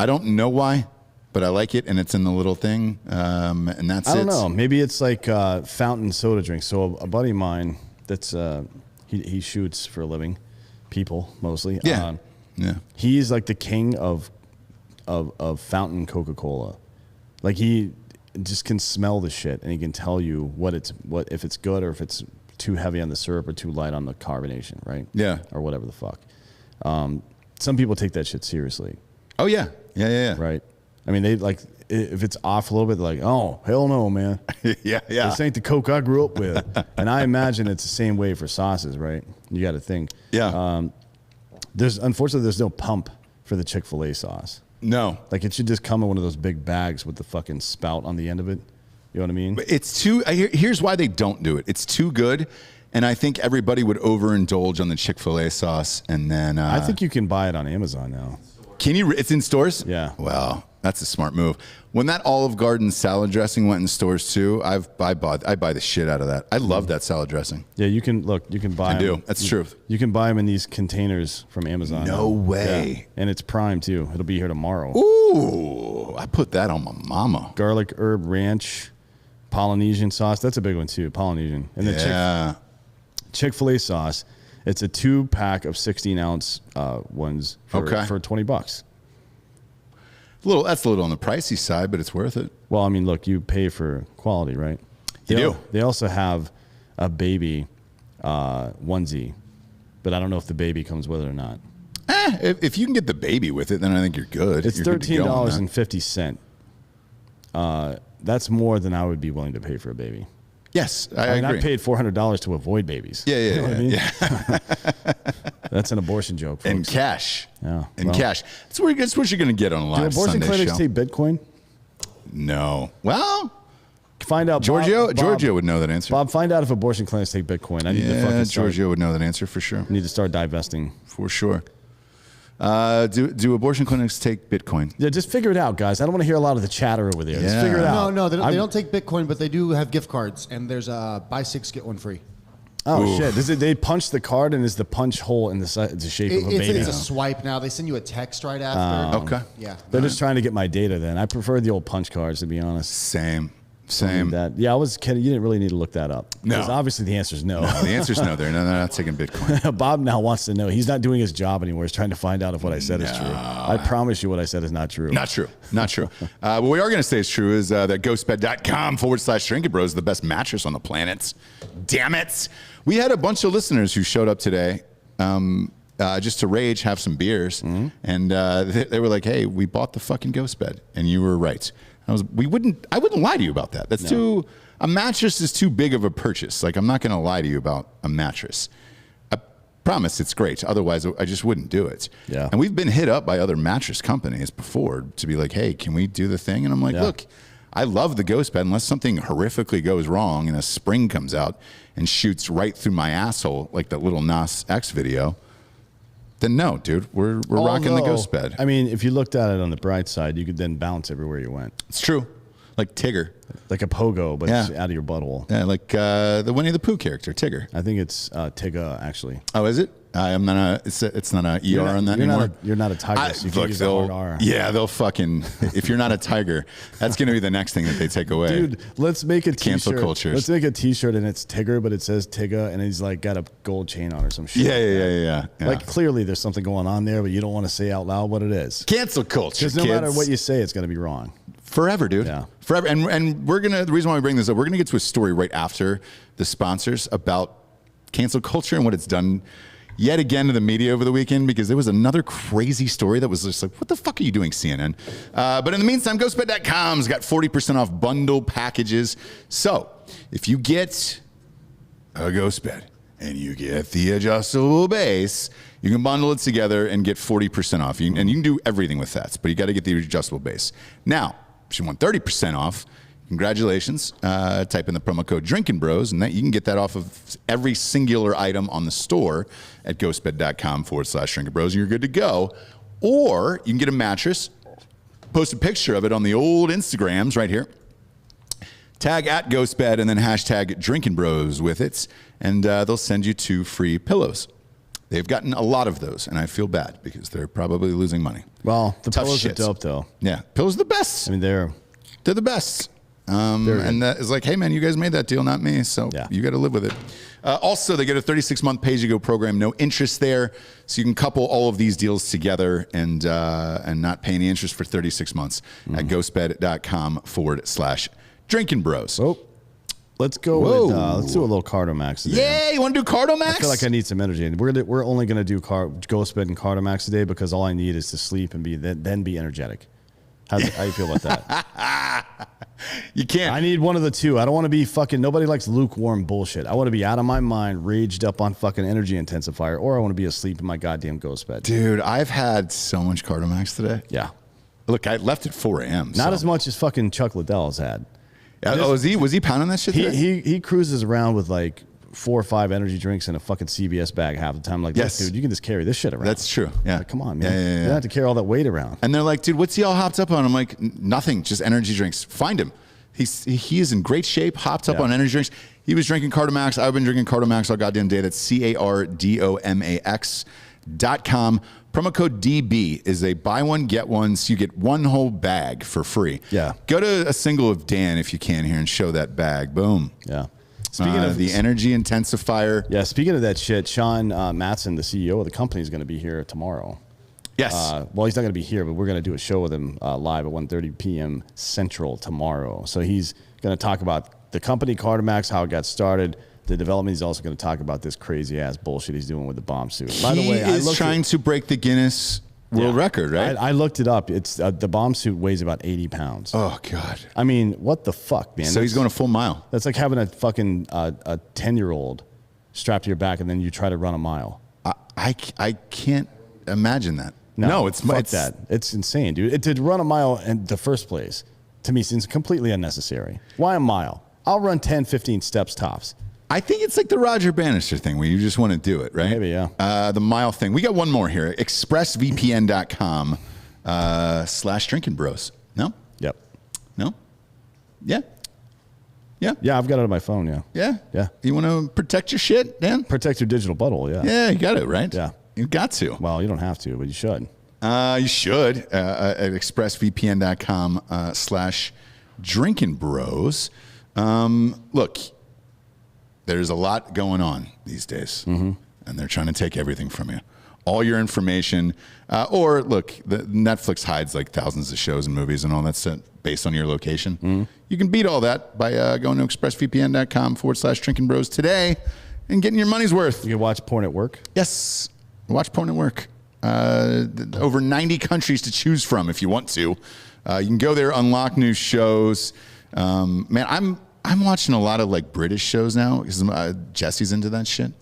I don't know why, but I like it, and it's in the little thing, and that's it. I don't know. Maybe it's like fountain soda drinks. So a buddy of mine, that's he shoots for a living, people mostly. Yeah. He's like the king of fountain Coca-Cola. Like he just can smell the shit and he can tell you if it's good or if it's too heavy on the syrup or too light on the carbonation, right? Yeah. Or whatever the fuck. some people take that shit seriously. Oh yeah. Right. I mean, they like if it's off a little bit, they're like, oh hell no, man. yeah. This ain't the Coke I grew up with. And I imagine it's the same way for sauces, right? You got to think. Yeah. Unfortunately there's no pump for the Chick-fil-A sauce. No. Like it should just come in one of those big bags with the fucking spout on the end of it. You know what I mean? But it's too. Here's why they don't do it. It's too good, and I think everybody would overindulge on the Chick-fil-A sauce, and then I think you can buy it on Amazon now. Can you? It's in stores. Yeah. Well, that's a smart move. When that Olive Garden salad dressing went in stores too, I buy the shit out of that. I love that salad dressing. Yeah, you can buy. I do. them. That's true. You can buy them in these containers from Amazon. No way. Yeah. And it's prime too. It'll be here tomorrow. Ooh, I put that on my mama. Garlic herb ranch, Polynesian sauce. That's a big one too. Polynesian. And then Chick-fil-A sauce. It's a 2-pack of 16-ounce ones for $20. That's a little on the pricey side, but it's worth it. Well, I mean, look, you pay for quality, right? You do. They also have a baby onesie, but I don't know if the baby comes with it or not. If you can get the baby with it, then I think you're good. It's $13.50. That's more than I would be willing to pay for a baby. Yes, I mean, agree. I paid $400 to avoid babies. Yeah. You know what I mean? That's an abortion joke, folks. In cash. Yeah. Cash. That's what you're going to get on a Do live abortion Sunday clinics show. take Bitcoin? No. Well, Find out. Giorgio would know that answer. Bob, find out if abortion clinics take Bitcoin. I need to fucking start. Giorgio would know that answer for sure. Need to start divesting. For sure. Do abortion clinics take Bitcoin? Yeah, just figure it out, guys. I don't want to hear a lot of the chatter over there. Just figure it out. No, they don't take Bitcoin, but they do have gift cards, and there's a buy 6 get 1 free. Oh shit! They punch the card, and is the punch hole in the shape of a baby? It's a swipe now. They send you a text right after. Okay. Yeah. They're just trying to get my data. Then I prefer the old punch cards, to be honest. Same. Yeah, I was kidding. You didn't really need to look that up. No. Because obviously the answer is no. The answer's no. They're not taking Bitcoin. Bob now wants to know. He's not doing his job anymore. He's trying to find out if what I said is true. I promise you what I said is not true. Not true. What we are going to say is true is that ghostbed.com/Drinkin Bros is the best mattress on the planet. Damn it. We had a bunch of listeners who showed up today just to rage, have some beers. Mm-hmm. And they were like, hey, we bought the fucking ghost bed. And you were right. I wouldn't lie to you about that. That's a mattress is too big of a purchase. Like, I'm not going to lie to you about a mattress. I promise it's great. Otherwise, I just wouldn't do it. Yeah. And we've been hit up by other mattress companies before to be like, hey, can we do the thing? And I'm like, look, I love the ghost bed unless something horrifically goes wrong and a spring comes out and shoots right through my asshole like that Lil Nas X video. Then no, dude, we're rocking the ghost bed. I mean, if you looked at it on the bright side, you could then bounce everywhere you went. It's true. Like Tigger. Like a pogo, but it's out of your butthole. Yeah, like the Winnie the Pooh character, Tigger. I think it's Tigga, actually. Oh, is it? I'm not. It's not a ER on that anymore. You're not a tigress. You can use a hard R. Yeah, they'll fucking. If you're not a tiger, that's going to be the next thing that they take away. Dude, let's make a t-shirt. Cancel cultures. Let's make a t-shirt and it's Tigger, but it says Tigga, and he's like got a gold chain on or some shit. Yeah. Like clearly there's something going on there, but you don't want to say out loud what it is. Cancel culture. Because no matter what you say, it's going to be wrong. Forever, dude. Yeah. Forever. And the reason why we bring this up, we're gonna get to a story right after the sponsors about cancel culture and what it's done yet again to the media over the weekend, because there was another crazy story that was just like, what the fuck are you doing, CNN? But in the meantime, ghostbed.com's got 40% off bundle packages. So if you get a ghost bed and you get the adjustable base, you can bundle it together and get 40% off. And you can do everything with that, but you got to get the adjustable base. Now, if you want 30% off, congratulations. Type in the promo code Drinkin Bros, and you can get that off of every singular item on the store at ghostbed.com/Drinkin Bros, and you're good to go. Or you can get a mattress, post a picture of it on the old Instagrams right here. Tag at ghostbed and then hashtag Drinkin Bros with it, and they'll send you 2 free pillows. They've gotten a lot of those, and I feel bad because they're probably losing money. Well, the Tough pillows shit. are dope, though. Yeah, pillows are the best. I mean, they're the best. And that is like, hey, man, you guys made that deal, not me. So you got to live with it. Also, they get a 36-month pay-as-you-go program, no interest there. So you can couple all of these deals together and not pay any interest for 36 months at ghostbed.com/Drinkin Bros. Oh. Let's go with let's do a little Cardomax today. Yeah, you want to do Cardomax? I feel like I need some energy. And we're only gonna do Ghost Bed and Cardomax today because all I need is to sleep and then be energetic. How you feel about that? You can't. I need one of the two. I don't want to be fucking. Nobody likes lukewarm bullshit. I want to be out of my mind, raged up on fucking energy intensifier, or I want to be asleep in my goddamn ghost bed. Dude, I've had so much Cardomax today. Yeah. Look, I left at 4 a.m. Not as much as fucking Chuck Liddell's had. Oh, was he pounding that shit today? He cruises around with like 4 or 5 energy drinks in a fucking CVS bag half the time. Like, yes, dude, you can just carry this shit around. That's true. Yeah. Like, come on, man. Yeah. You don't have to carry all that weight around. And they're like, dude, what's he all hopped up on? I'm like, nothing, just energy drinks. Find him. He is in great shape, hopped up on energy drinks. He was drinking Cardomax. I've been drinking Cardomax all goddamn day. That's CARDOMAX.com. Promo code DB is a buy one, get one, so you get one whole bag for free. Yeah. Go to a single of Dan if you can here and show that bag. Boom. Yeah. Speaking of the energy intensifier. Yeah, speaking of that shit, Sean Matson, the CEO of the company, is going to be here tomorrow. Yes. Well, he's not going to be here, but we're going to do a show with him live at 1:30 p.m. Central tomorrow. So he's going to talk about the company, Cardomax, how it got started, the development. He's also going to talk about this crazy-ass bullshit he's doing with the bomb suit. By the way, he is trying to break the Guinness World Record, right? I looked it up. It's the bomb suit weighs about 80 pounds. Oh, God. I mean, what the fuck, man? So he's going a full mile. That's like having a fucking a 10-year-old strapped to your back and then you try to run a mile. I can't imagine that. No, it's that. It's insane, dude. To run a mile in the first place, to me, seems completely unnecessary. Why a mile? I'll run 10, 15 steps tops. I think it's like the Roger Bannister thing where you just want to do it, right? Maybe, yeah. The mile thing. We got one more here. ExpressVPN.com /Drinkin Bros. No? Yep. No? Yeah? Yeah? Yeah, I've got it on my phone, yeah. Yeah? Yeah. You want to protect your shit, Dan? Protect your digital butthole, yeah. Yeah, you got it, right? Yeah. You got to. Well, you don't have to, but you should. You should at expressvpn.com /Drinkin Bros. Look, there's a lot going on these days, and they're trying to take everything from you. All your information, or look, Netflix hides like thousands of shows and movies and all that stuff based on your location. You can beat all that by going to expressvpn.com /Drinkin Bros today and getting your money's worth. You can watch porn at work? Yes. Watch porn at work. Over 90 countries to choose from if you want to. You can go there, unlock new shows. Man, I'm watching a lot of like British shows now because Jessie's into that shit.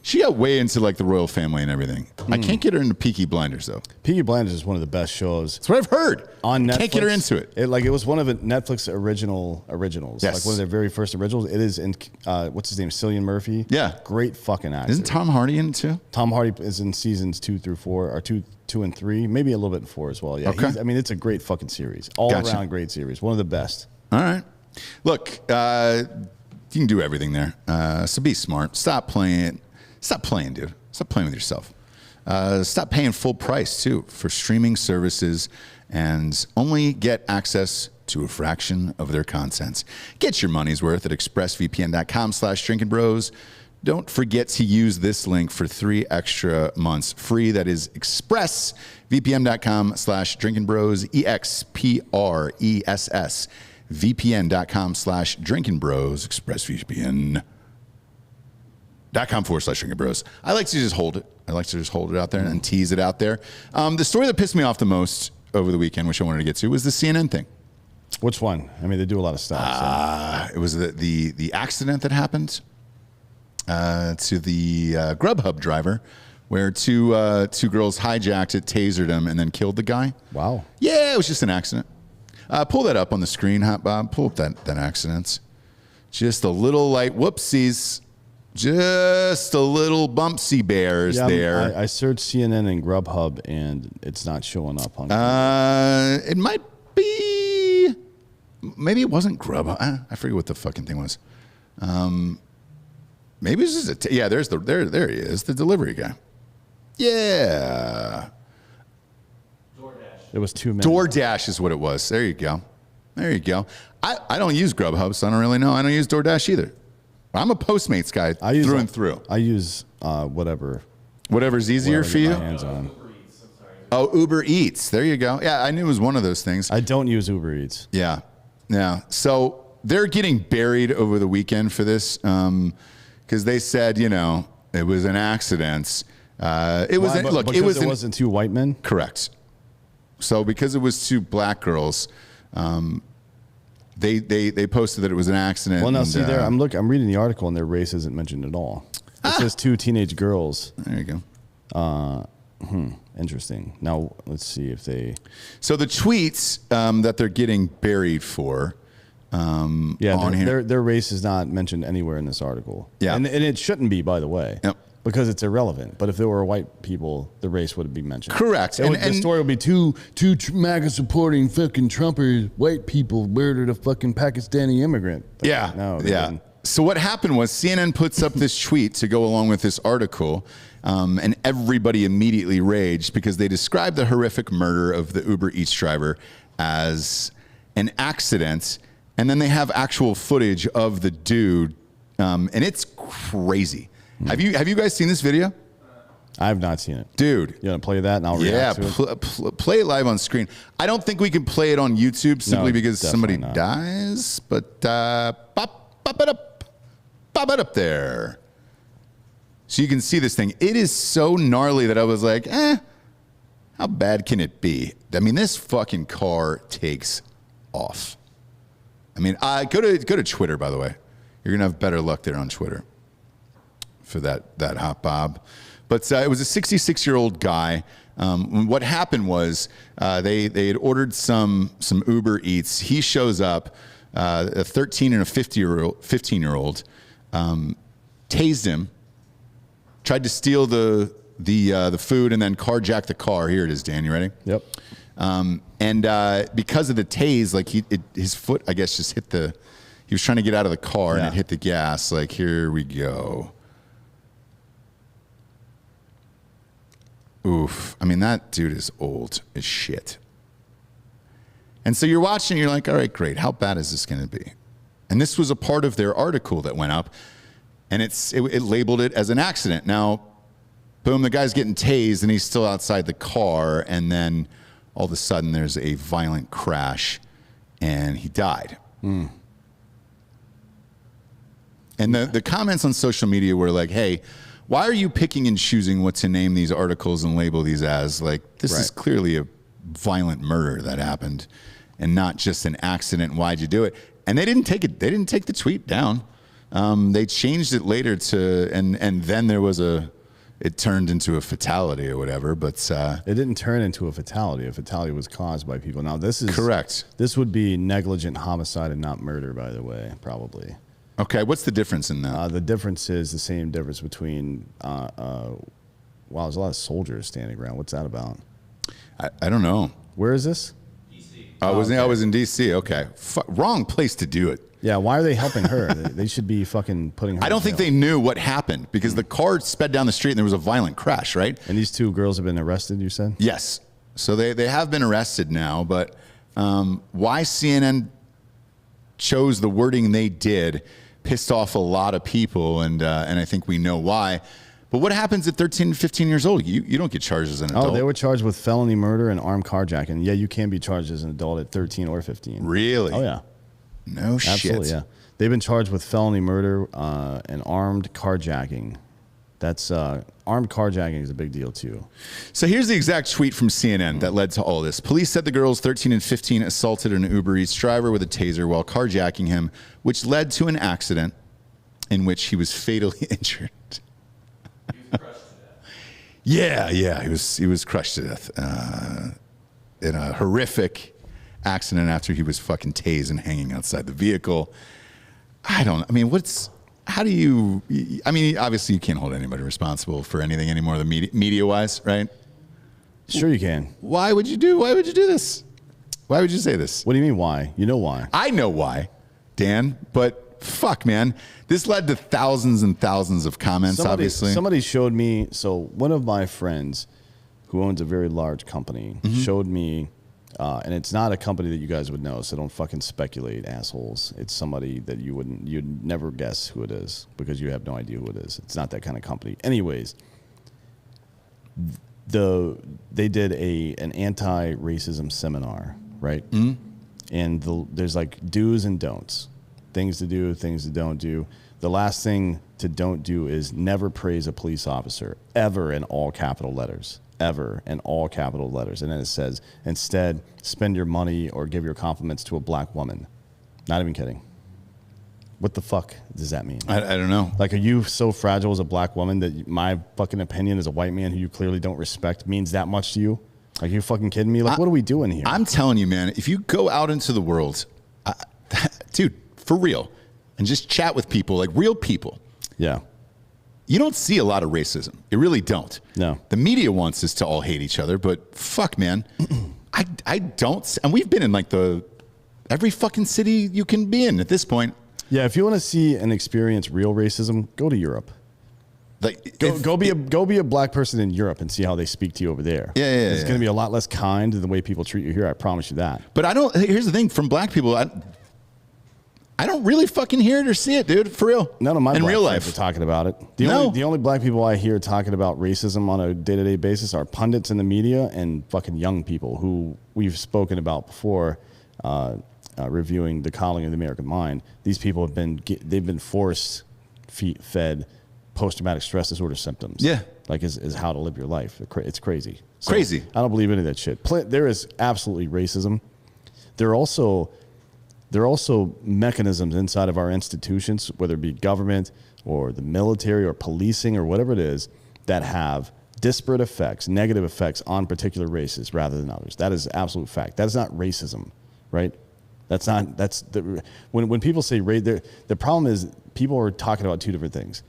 She got way into like the royal family and everything. I can't get her into Peaky Blinders though. Peaky Blinders is one of the best shows. That's what I've heard. On Netflix. Can't get her into it. It was one of the Netflix originals. Yes. Like one of their very first originals. It is in, what's his name? Cillian Murphy. Yeah. Great fucking actor. Isn't Tom Hardy in it too? Tom Hardy is in seasons 2 through 4, or 2 and 3, maybe a little bit in 4 as well. Yeah. Okay. I mean, it's a great fucking series. All around great series. One of the best. All right. Look, you can do everything there. So be smart. Stop playing, dude. Stop playing with yourself. Stop paying full price, too, for streaming services and only get access to a fraction of their content. Get your money's worth at expressvpn.com /Drinkin Bros. Don't forget to use this link for 3 extra months free. That is expressvpn.com /Drinkin Bros. EXPRESS. VPN.com /Drinkin Bros. ExpressVPN.com /Drinkin Bros. I like to just hold it. I like to just hold it out there and tease it out there. The story that pissed me off the most over the weekend, which I wanted to get to, was the CNN thing. Which one? I mean, they do a lot of stuff. It was the accident that happened to the Grubhub driver, where two girls hijacked it, tasered him, and then killed the guy. Wow. Yeah, it was just an accident. Pull that up on the screen, Hot Bob. Pull up that accident. Just a little light whoopsies. Just a little bumpsy bears there. I searched CNN and Grubhub, and it's not showing up on. It might be. Maybe it wasn't Grubhub. I forget what the fucking thing was. Maybe it's just yeah. There he is, the delivery guy. Yeah. It was 2 minutes. DoorDash is what it was. There you go. There you go. I don't use Grubhub, so I don't really know. I don't use DoorDash either. I'm a Postmates guy through and through. I use whatever. Whatever's easier for you. My hands on. Oh, Uber Eats. There you go. Yeah, I knew it was one of those things. I don't use Uber Eats. Yeah. Yeah. So they're getting buried over the weekend for this because they said, it was an accident. It was it wasn't two white men. Correct. So because it was two black girls, they posted that it was an accident. Well, now see there, I'm reading the article and their race isn't mentioned at all. It says two teenage girls. There you go. Interesting. Now let's see if they. So the tweets that they're getting buried for. Their race is not mentioned anywhere in this article. Yeah, and it shouldn't be, by the way. Yep. Because it's irrelevant. But if there were white people, the race would be mentioned. Correct. The story would be two MAGA supporting fucking Trumpers, white people murdered a fucking Pakistani immigrant. But yeah. No. Yeah. So what happened was CNN puts up this tweet to go along with this article, and everybody immediately raged because they described the horrific murder of the Uber Eats driver as an accident, and then they have actual footage of the dude, and it's crazy. Have you guys seen this video? I have not seen it. Dude. You want to play that and I'll react to it? Play it live on screen. I don't think we can play it on YouTube simply because somebody dies, but pop it up there. So you can see this thing. It is so gnarly that I was like, how bad can it be? I mean, this fucking car takes off. I mean, go to Twitter, by the way. You're going to have better luck there on Twitter for that hot bob. But it was a 66-year-old guy. What happened was they had ordered some Uber Eats. He shows up, a 13 and a 15-year-old, tased him, tried to steal the food, and then carjacked the car. Here it is, Dan. You ready? Yep. And because of the tase, like his foot, I guess, just hit he was trying to get out of the car and it hit the gas. Like, here we go. Oof. I mean, that dude is old as shit. And so you're watching, you're like, all right, great. How bad is this going to be? And this was a part of their article that went up, and it labeled it as an accident. Now, boom, the guy's getting tased, and he's still outside the car, and then all of a sudden there's a violent crash, and he died. And the comments on social media were like, hey, why are you picking and choosing what to name these articles and label these as? Like, this is clearly a violent murder that happened and not just an accident. Why'd you do it? And they didn't take it. They didn't take the tweet down. They changed it later and then there was it turned into a fatality or whatever, but it didn't turn into a fatality. A fatality was caused by people. Now, this is correct. This would be negligent homicide and not murder, by the way, probably. Okay, what's the difference in that? The difference is the same difference between, wow, there's a lot of soldiers standing around. What's that about? I don't know. Where is this? D.C. I was in D.C. Okay. Wrong place to do it. Yeah, why are they helping her? They should be fucking putting her I don't think they knew what happened because the car sped down the street and there was a violent crash, right? And these two girls have been arrested, you said? Yes. So they have been arrested now, but why CNN chose the wording they did pissed off a lot of people, and I think we know why. But what happens at 13 and 15 years old? You don't get charged as an adult. Oh, they were charged with felony murder and armed carjacking. Yeah, you can be charged as an adult at 13 or 15. Really? Oh, yeah. No shit. Absolutely, yeah. They've been charged with felony murder and armed carjacking. That's armed carjacking is a big deal, too. So here's the exact tweet from CNN that led to all this. Police said the girls 13 and 15 assaulted an Uber Eats driver with a taser while carjacking him, which led to an accident in which he was fatally injured. He was crushed to death. Yeah, he was crushed to death in a horrific accident after he was fucking tased and hanging outside the vehicle. How do you, obviously you can't hold anybody responsible for anything anymore than media-wise, right? Sure you can. Why would you do this? Why would you say this? What do you mean why? You know why. I know why, Dan, but fuck, man. This led to thousands and thousands of comments, obviously. Somebody showed me, so one of my friends who owns a very large company showed me, and it's not a company that you guys would know, so don't fucking speculate, assholes. It's somebody that you'd never guess who it is because you have no idea who it is. It's not that kind of company. Anyways, they did an anti-racism seminar, right? And there's like do's and don'ts. things to do, things to don't do. The last thing to don't do is never praise a police officer, ever, in all capital letters. Ever, in all capital letters. And then it says, instead, spend your money or give your compliments to a black woman. Not even kidding. What the fuck does that mean? I don't know. Like, are you so fragile as a black woman that my fucking opinion as a white man who you clearly don't respect means that much to you? Like, you fucking kidding me? Like, what are we doing here? I'm telling you, man, if you go out into the world, dude, for real, and just chat with people, like real people. Yeah. You don't see a lot of racism. You really don't. No. The media wants us to all hate each other, but fuck, man. I don't. And we've been in like every fucking city you can be in at this point. Yeah, if you want to see and experience real racism, go to Europe. Like, Go be a black person in Europe and see how they speak to you over there. Yeah. It's going to be a lot less kind than the way people treat you here. I promise you that. But here's the thing, from black people, I don't really fucking hear it or see it, dude, for real. None of my in black real friends life are talking about it. No. The only black people I hear talking about racism on a day-to-day basis are pundits in the media and fucking young people who we've spoken about before, reviewing The Calling of the American Mind. These people they've been force fed post-traumatic stress disorder symptoms. Yeah. Like is how to live your life. It's crazy. So Crazy. I don't believe any of that shit. There is absolutely racism. There are also mechanisms inside of our institutions, whether it be government or the military or policing or whatever it is, that have disparate effects, negative effects on particular races rather than others. That is absolute fact. That is not racism, right? When people say race, the problem is people are talking about two different things.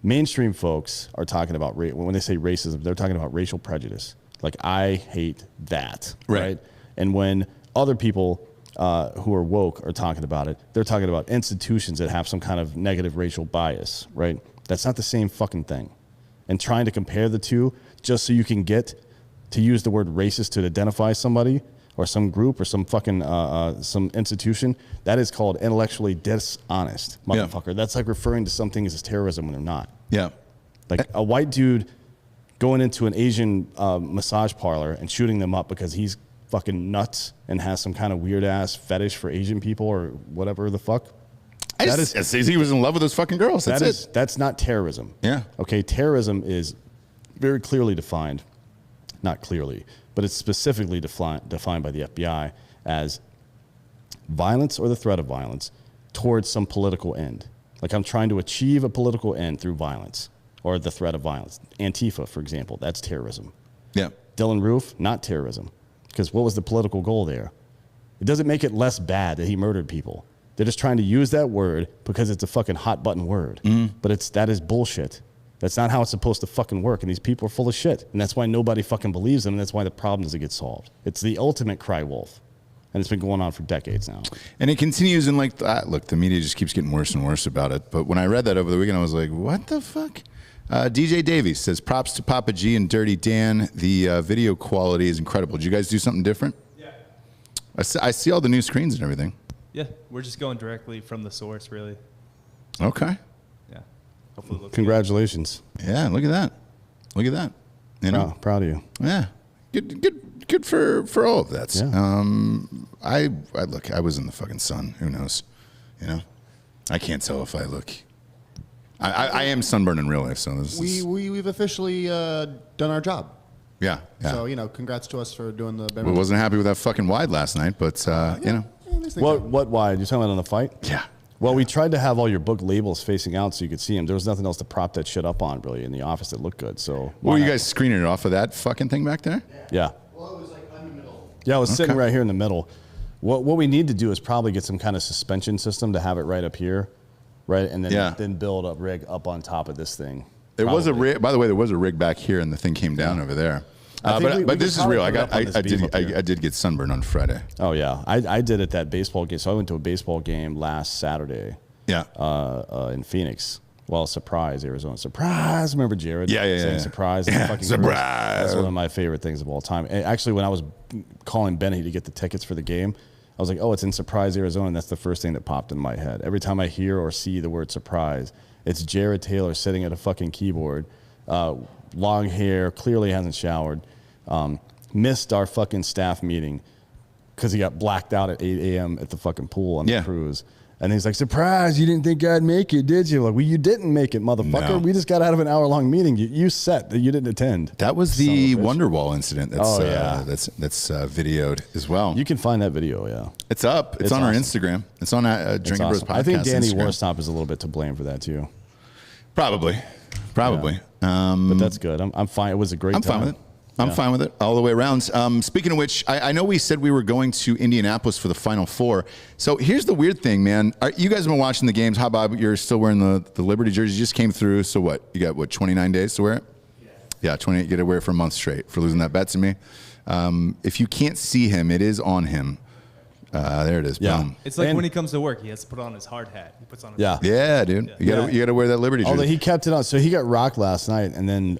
Mainstream folks are talking about when they say racism, they're talking about racial prejudice. Like, I hate that, right? And when other people who are woke are talking about it, they're talking about institutions that have some kind of negative racial bias, right? That's not the same fucking thing. And trying to compare the two just so you can get to use the word racist to identify somebody or some group or some fucking some institution, that is called intellectually dishonest, motherfucker. Yeah. That's like referring to some things as terrorism when they're not. Yeah. Like a white dude going into an Asian massage parlor and shooting them up because he's fucking nuts and has some kind of weird ass fetish for Asian people or whatever the fuck. He was in love with those fucking girls. That's not terrorism. Yeah. Okay. Terrorism is very clearly defined, not clearly, but it's specifically defined by the FBI as violence or the threat of violence towards some political end. Like, I'm trying to achieve a political end through violence or the threat of violence. Antifa, for example, that's terrorism. Yeah. Dylan Roof, not terrorism. Because what was the political goal there? It doesn't make it less bad that he murdered people. They're just trying to use that word because it's a fucking hot button word. But that is bullshit. That's not how it's supposed to fucking work. And these people are full of shit. And that's why nobody fucking believes them. And that's why the problem doesn't get solved. It's the ultimate cry wolf. And it's been going on for decades now. And it continues in look, the media just keeps getting worse and worse about it. But when I read that over the weekend, I was like, what the fuck? DJ Davies says, props to Papa G and Dirty Dan. The video quality is incredible. Did you guys do something different? Yeah. I see all the new screens and everything. Yeah, we're just going directly from the source, really. Okay. Yeah. Hopefully it looks Congratulations. Yeah, look at that. Look at that. You know? Proud of you. Yeah. Good for all of that. Yeah. I was in the fucking sun. Who knows? You know? I can't tell if I look. I am sunburned in real life, so this is... We've officially done our job. Yeah. So, congrats to us for doing the... We wasn't happy with that fucking wide last night, but, What wide? You're talking about on the fight? Yeah. Well, we tried to have all your book labels facing out so you could see them. There was nothing else to prop that shit up on, really, in the office that looked good. So, were you guys screening it off of that fucking thing back there? Yeah. Well, it was like in the middle. Yeah, I was sitting right here in the middle. What we need to do is probably get some kind of suspension system to have it right up here, right, and then build a rig up on top of this thing. There was a rig. By the way, there was a rig back here, and the thing came down over there. But this is real. I did get sunburned on Friday. Oh yeah, I did at that baseball game. So I went to a baseball game last Saturday. Yeah. In Phoenix. Well, surprise, Arizona. Surprise. Remember Jared? Yeah. Surprise. Yeah, fucking surprise. That's one of my favorite things of all time. And actually, when I was calling Benny to get the tickets for the game, I was like, oh, it's in Surprise, Arizona. And that's the first thing that popped in my head. Every time I hear or see the word surprise, it's Jared Taylor sitting at a fucking keyboard, long hair, clearly hasn't showered, missed our fucking staff meeting because he got blacked out at 8 a.m. at the fucking pool on the cruise. And he's like, surprise, you didn't think I'd make it, did you? Like, well, you didn't make it, motherfucker. No. We just got out of an hour-long meeting. You set that you didn't attend. That was the Wonderwall incident that's that's videoed as well. You can find that video, yeah. It's up. It's on our Instagram. It's on Drinkin' Bros Awesome. podcast. I think Danny Instagram. Warstop is a little bit to blame for that, too. Probably. But that's good. I'm fine. It was a great I'm time. fine with it. I'm fine with it all the way around. Speaking of which, I know we said we were going to Indianapolis for the Final Four. So here's the weird thing, man. You guys have been watching the games. How about you're still wearing the Liberty jersey? You just came through. So what? You got, 29 days to wear it? Yeah, 28. You got to wear it for a month straight for losing that bet to me. If you can't see him, it is on him. There it is. Yeah. Boom. It's like when he comes to work, he has to put on his hard hat. He puts on his Yeah, dude. You got to wear that Liberty jersey. Although he kept it on. So he got rocked last night and then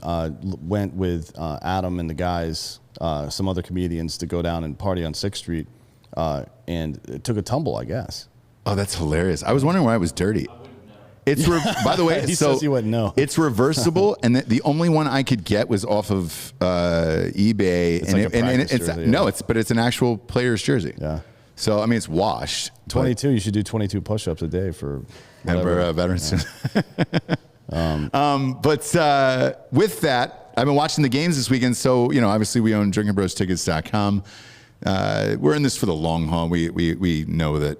went with Adam and the guys, some other comedians, to go down and party on 6th Street. And it took a tumble, I guess. Oh, that's hilarious. I was wondering why it was dirty. It's by the way, He so says he wouldn't know. It's reversible, and the only one I could get was off of eBay. It's like a practice it's jersey, no, yeah. but it's an actual player's jersey. Yeah. So I mean, it's washed. 22. You should do 22 push-ups a day for whatever. veterans. But with that, I've been watching the games this weekend. So obviously we own drinkinbrostickets.com. We're in this for the long haul. We know that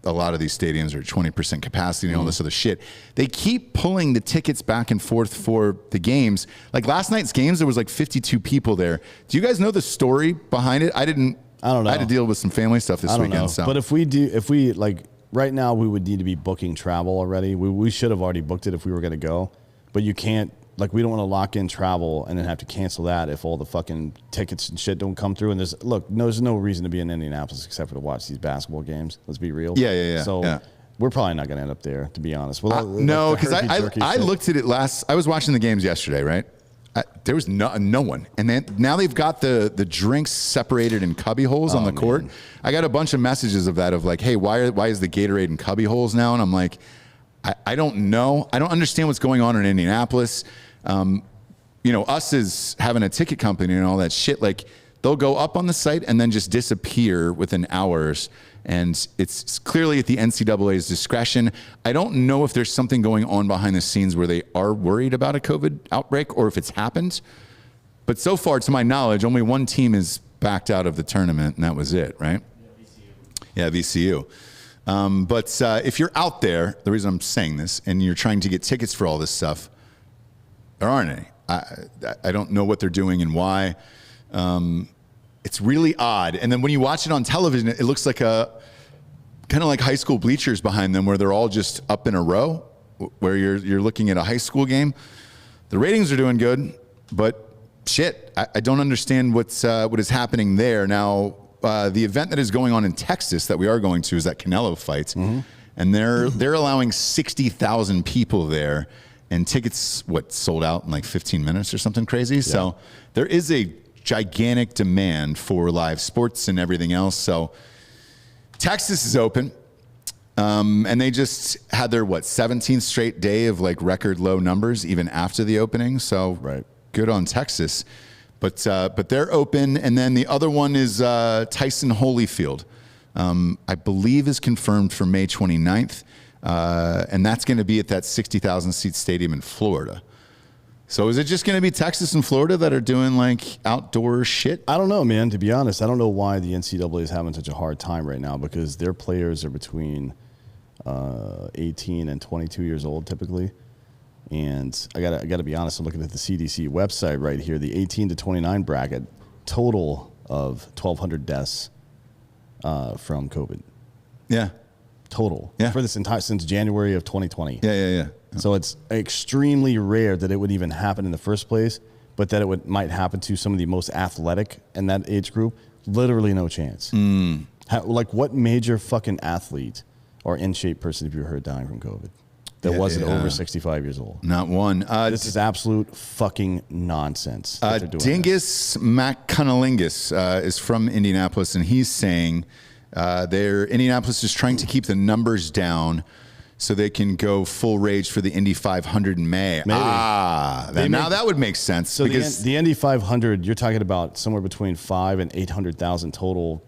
a lot of these stadiums are 20% capacity and all this other shit. They keep pulling the tickets back and forth for the games. Like last night's games, there was like 52 people there. Do you guys know the story behind it? I don't know. I had to deal with some family stuff this weekend. Know. So. But if we like right now, we would need to be booking travel already. We should have already booked it if we were going to go. But you can't. Like, we don't want to lock in travel and then have to cancel that if all the fucking tickets and shit don't come through. And there's no reason to be in Indianapolis except for to watch these basketball games. Let's be real. Yeah. So we're probably not going to end up there, to be honest. Well, no, because I looked at it I was watching the games yesterday, right? There was no one. And then now they've got the drinks separated in cubby holes on the court. I got a bunch of messages of like, hey, why is the Gatorade in cubby holes now? And I'm like, I don't know. I don't understand what's going on in Indianapolis. Us as having a ticket company and all that shit, like they'll go up on the site and then just disappear within hours. And it's clearly at the NCAA's discretion. I don't know if there's something going on behind the scenes where they are worried about a COVID outbreak or if it's happened. But so far, to my knowledge, only one team is backed out of the tournament, and that was it, right? Yeah, VCU. But if you're out there, the reason I'm saying this, and you're trying to get tickets for all this stuff, there aren't any. I don't know what they're doing and why. It's really odd. And then when you watch it on television, it looks like kind of like high school bleachers behind them where they're all just up in a row, where you're looking at a high school game. The ratings are doing good, but shit, I don't understand what is happening there. Now, the event that is going on in Texas that we are going to is that Canelo fight. Mm-hmm. And they're allowing 60,000 people there. And tickets, sold out in like 15 minutes or something crazy. Yeah. So there is a gigantic demand for live sports and everything else. So Texas is open. And they just had their, 17th straight day of like record low numbers, even after the opening. So good on Texas. But they're open. And then the other one is Tyson Holyfield. I believe is confirmed for May 29th. And that's going to be at that 60,000 seat stadium in Florida. So is it just going to be Texas and Florida that are doing like outdoor shit? I don't know, man. To be honest, I don't know why the NCAA is having such a hard time right now because their players are between 18 and 22 years old typically. And I gotta be honest, I'm looking at the CDC website right here, the 18 to 29 bracket, total of 1,200 deaths from COVID. Yeah. Total. Yeah. For this entire, since January of 2020. Yeah. So it's extremely rare that it would even happen in the first place, but that it might happen to some of the most athletic in that age group. Literally no chance. Like what major fucking athlete or in shape person have you heard dying from COVID that wasn't over 65 years old? Not one. This is absolute fucking nonsense. Dingus McCunnilingus is from Indianapolis, and he's saying Indianapolis is trying to keep the numbers down so they can go full rage for the Indy 500 in May. Maybe. Now that would make sense. So because the Indy 500, you're talking about somewhere between 5 and 800,000 total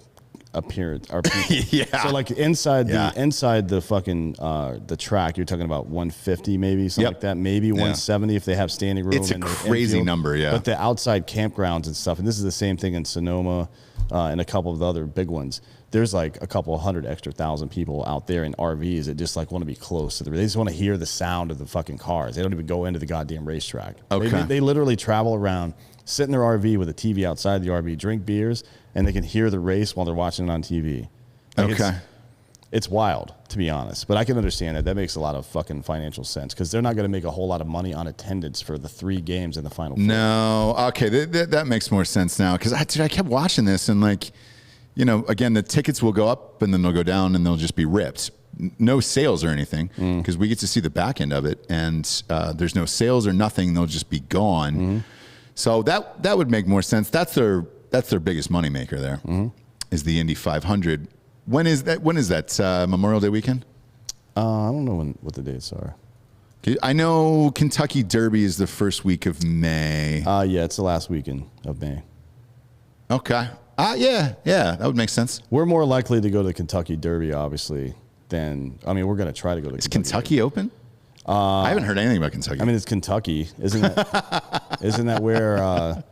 appearance are people. Yeah. So like inside Yeah. the fucking the track, you're talking about 150 maybe, something Yep. like that. Maybe 170 if they have standing room. It's a in the crazy infield. number, yeah. But the outside campgrounds and stuff, and this is the same thing in Sonoma and a couple of the other big ones. There's like a couple hundred extra thousand people out there in RVs that just like want to be close to they just want to hear the sound of the fucking cars. They don't even go into the goddamn racetrack. Okay. They literally travel around, sit in their RV with a TV outside the RV, drink beers, and they can hear the race while they're watching it on TV. Like Okay. It's wild, to be honest. But I can understand that. That makes a lot of fucking financial sense because they're not going to make a whole lot of money on attendance for the 3 games in the Final Four. No. Okay. That makes more sense now because I kept watching this and like, you know, again, the tickets will go up and then they'll go down and they'll just be ripped. No sales or anything because we get to see the back end of it and there's no sales or nothing. They'll just be gone. So that would make more sense. That's their biggest moneymaker there is the Indy 500. When is that? Memorial Day weekend? I don't know what the dates are. I know Kentucky Derby is the first week of May. Yeah, it's the last weekend of May. Okay. Yeah, that would make sense. We're more likely to go to the Kentucky Derby, obviously, than we're going to try to go to. Is Kentucky open? I haven't heard anything about Kentucky. I mean, it's Kentucky, isn't that where?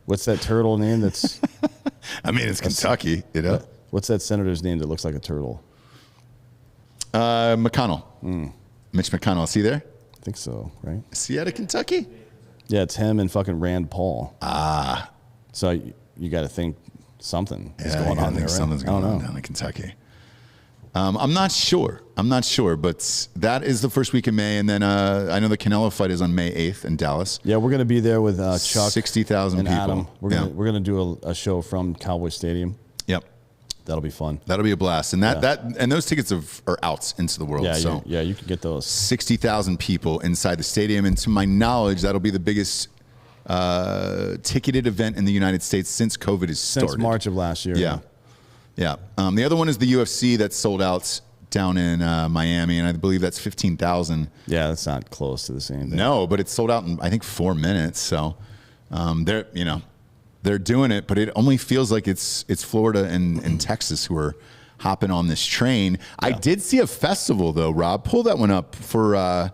What's that turtle name? That's. I mean, it's Kentucky. You know. What's that senator's name that looks like a turtle? McConnell. Mitch McConnell. Is he there? I think so, right? Is he out of Kentucky? Yeah, it's him and fucking Rand Paul. So you got to think something is going on there, right? Something's going on down in Kentucky. I'm not sure, but that is the first week of May, and then I know the Canelo fight is on May 8th in Dallas. Yeah, we're going to be there with Chuck, 60,000 and people. Adam. We're gonna do a show from Cowboy Stadium. Yep, that'll be fun. That'll be a blast, and and those tickets are out into the world. Yeah, so you can get those. 60,000 people inside the stadium, and to my knowledge, that'll be the biggest ticketed event in the United States since COVID has started. Since March of last year. Yeah. The other one is the UFC that's sold out down in Miami, and I believe that's 15,000. Yeah, that's not close to the same thing. No, but it's sold out in I think 4 minutes. So they're doing it, but it only feels like it's Florida and Texas who are hopping on this train. Yeah. I did see a festival though, Rob. Pull that one up for a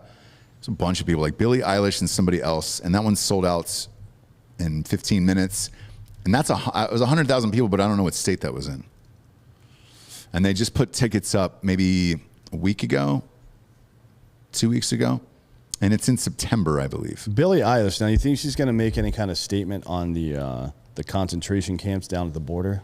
bunch of people like Billie Eilish and somebody else, and that one sold out in 15 minutes. And it was 100,000 people, but I don't know what state that was in. And they just put tickets up maybe a week ago, 2 weeks ago, and it's in September, I believe. Billie Eilish. Now, you think she's going to make any kind of statement on the concentration camps down at the border?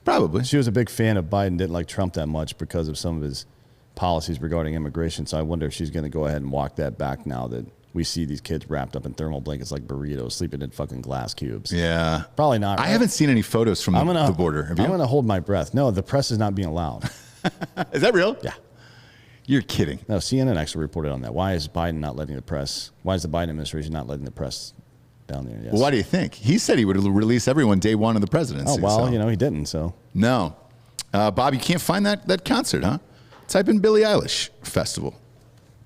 Probably. She was a big fan of Biden, didn't like Trump that much because of some of his policies regarding immigration. So I wonder if she's going to go ahead and walk that back now that we see these kids wrapped up in thermal blankets like burritos, sleeping in fucking glass cubes. Yeah. Probably not. I haven't seen any photos from the border. Have you? I'm going to hold my breath. No, the press is not being allowed. Is that real? Yeah. You're kidding. No, CNN actually reported on that. Why is the Biden administration not letting the press down there? Yes. Well, why do you think? He said he would release everyone day one of the presidency. Oh, well, so. he didn't, so. No. Bob, you can't find that concert, huh? Type in Billie Eilish Festival.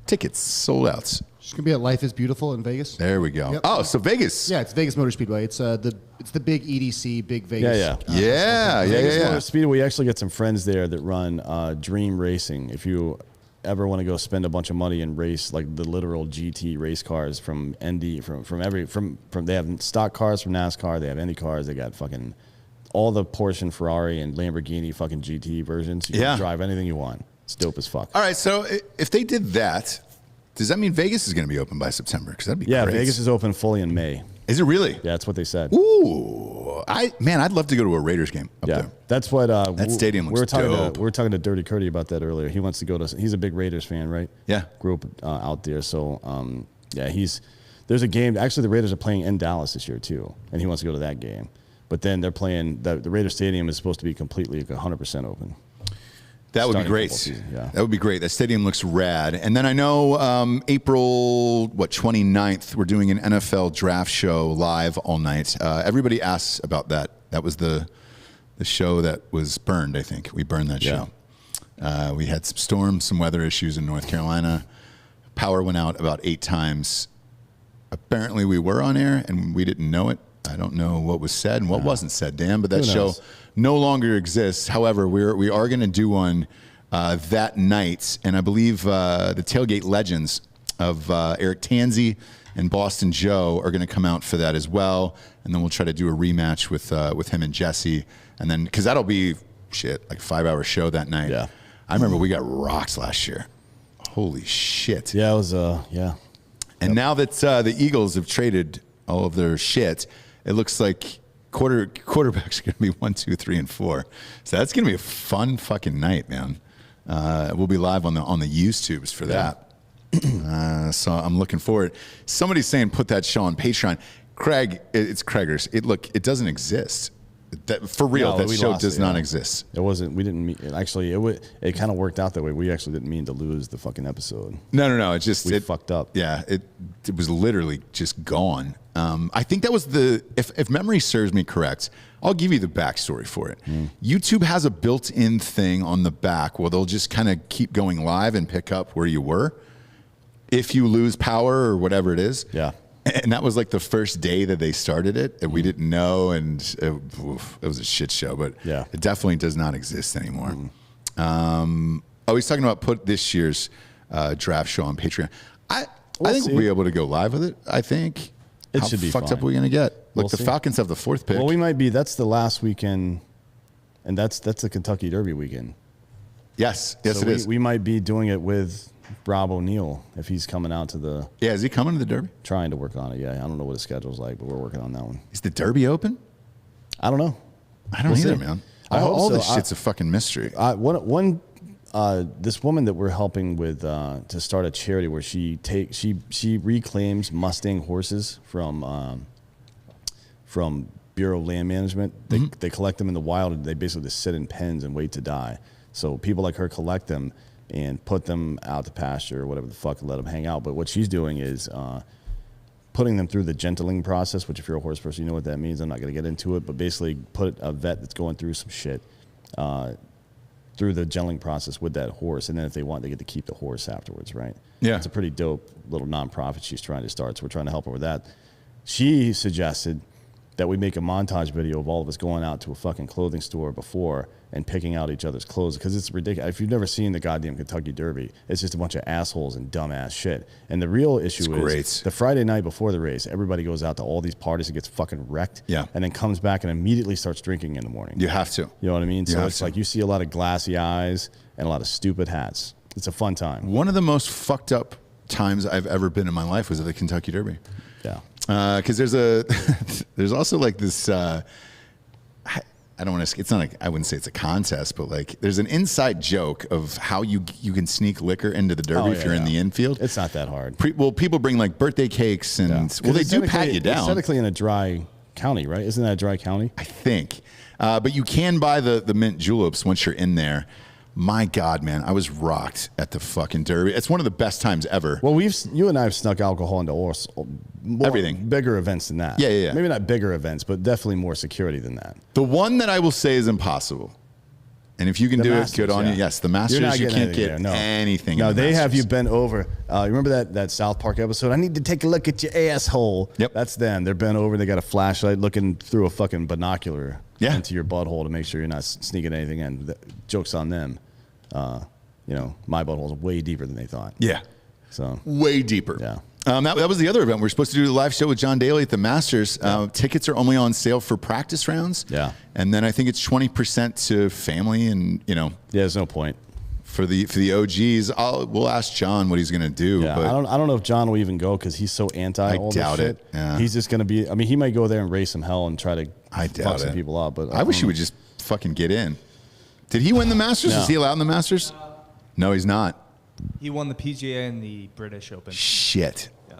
Tickets sold out. She's gonna be at Life is Beautiful in Vegas. There we go. Yep. Oh, so Vegas. Yeah, it's Vegas Motor Speedway. It's the big EDC, big Vegas. Yeah. Vegas Motor Speedway, we actually get some friends there that run Dream Racing. If you ever want to go spend a bunch of money and race like the literal GT race cars from Indy, from they have stock cars from NASCAR, they have Indy cars, they got fucking all the Porsche and Ferrari and Lamborghini fucking GT versions. You can drive anything you want. It's dope as fuck. All right, so if they did that, does that mean Vegas is going to be open by September? Because that'd be great. Yeah, Vegas is open fully in May. Is it really? Yeah, that's what they said. Ooh, I'd love to go to a Raiders game up there. That's what that stadium looks dope. We were talking to Dirty Curdy about that earlier. He wants to go to. He's a big Raiders fan, right? Yeah, grew up out there. So there's a game. Actually, the Raiders are playing in Dallas this year too, and he wants to go to that game. But then they're playing. The Raiders Stadium is supposed to be completely 100% open. That would be great. That would be great. That stadium looks rad. And then I know April 29th, we're doing an NFL draft show live all night. Everybody asks about that. That was the show that was burned, I think. We burned that show. We had some storms, some weather issues in North Carolina. Power went out about 8 times. Apparently we were on air and we didn't know it. I don't know what was said and what wasn't said, Dan, but that Who show knows? no longer exists. However, we are going to do one that night, and I believe the Tailgate Legends of Eric Tanzi and Boston Joe are going to come out for that as well, and then we'll try to do a rematch with him and Jesse, and then because that'll be like a 5-hour show that night. Yeah. I remember we got rocked last year. Holy shit. Yeah, it was yeah. And now that the Eagles have traded all of their shit, it looks like quarterbacks are going to be 1, 2, 3, and 4. So that's going to be a fun fucking night, man. We'll be live on the YouTubes for that. So I'm looking forward. Somebody's saying put that show on Patreon. Craig, it's Craigers. It doesn't exist. For real, No, that we show lost does it, not yeah. exist. It wasn't. We didn't mean. Actually, it kind of worked out that way. We actually didn't mean to lose the fucking episode. No. It just We fucked up. Yeah, it was literally just gone. I think that was if memory serves me correct, I'll give you the backstory for it. YouTube has a built-in thing on the back where they'll just kind of keep going live and pick up where you were if you lose power or whatever it is. Yeah. And that was like the first day that they started it, and we didn't know, and it was a shit show. But Yeah. it definitely does not exist anymore. He's talking about put this year's draft show on Patreon. I think see. we'll be able to go live with it. I think. It How should be fucked fine. up are we gonna get? Look, We'll the see. Falcons have the 4th pick. Well, we might be. That's the last weekend, and that's the Kentucky Derby weekend. yes, So it is. we might be doing it with Rob O'Neill if he's coming out to the Yeah, is he coming to the Derby? trying to work on it. Yeah, I don't know what his schedule's like, but we're working on that one. Is the Derby open? I don't know. I don't We'll either, see. man. I hope All so. this shit's a fucking mystery. This woman that we're helping with to start a charity where she reclaims Mustang horses from Bureau of Land Management. They collect them in the wild, and they basically just sit in pens and wait to die. So people like her collect them and put them out to pasture or whatever the fuck and let them hang out. But what she's doing is putting them through the gentling process, which if you're a horse person, you know what that means. I'm not going to get into it, but basically put a vet that's going through some shit through the gelling process with that horse, and then if they want, they get to keep the horse afterwards, right? Yeah. It's a pretty dope little nonprofit she's trying to start, so we're trying to help her with that. She suggested that we make a montage video of all of us going out to a fucking clothing store before and picking out each other's clothes, because it's ridiculous. If you've never seen the goddamn Kentucky Derby, it's just a bunch of assholes and dumbass shit. And the real issue is great. the Friday night before the race, everybody goes out to all these parties and gets fucking wrecked, Yeah. and then comes back and immediately starts drinking in the morning. You have to. You know what I mean? So have it's to. like you see a lot of glassy eyes and a lot of stupid hats. It's a fun time. One of the most fucked up times I've ever been in my life was at the Kentucky Derby. Yeah. Because there's also like this. I don't want to. It's not like I wouldn't say it's a contest, but like there's an inside joke of how you can sneak liquor into the Derby if you're in the infield. It's not that hard. People bring like birthday cakes and well, they It's do pat technically- you It's down. technically in a dry county, right? Isn't that a dry county? I think, but you can buy the mint juleps once you're in there. My God, man, I was rocked at the fucking Derby. It's one of the best times ever. Well, you and I have snuck alcohol into Everything. bigger events than that. Yeah. Maybe not bigger events, but definitely more security than that. The one that I will say is impossible. And if you can The do Masters, it, good on yeah. you. Yes, the You're Masters, not you getting can't get anything there, no. anything. No, in the they have Masters. you bent over. You remember that South Park episode? I need to take a look at your asshole. Yep. That's them. They're bent over. They got a flashlight looking through a fucking binocular into your butthole to make sure you're not sneaking anything in. Joke's on them. My butthole's way deeper than they thought. Yeah. So Way deeper. Yeah. That was the other event. We're supposed to do the live show with John Daly at the Masters. Tickets are only on sale for practice rounds. Yeah. And then I think it's 20% to family and, there's no point. for the OGs. We'll ask John what he's going to do. Yeah, but I don't know if John will even go because he's so anti. I all doubt this it, shit. yeah. He's just gonna be. I mean, he might go there and raise some hell and try to I fuck doubt some it. people up. But I wish he would just fucking get in. Did he win the Masters? No. Is he allowed in the Masters? No, he's not. He won the PGA and the British Open. Shit. Yeah.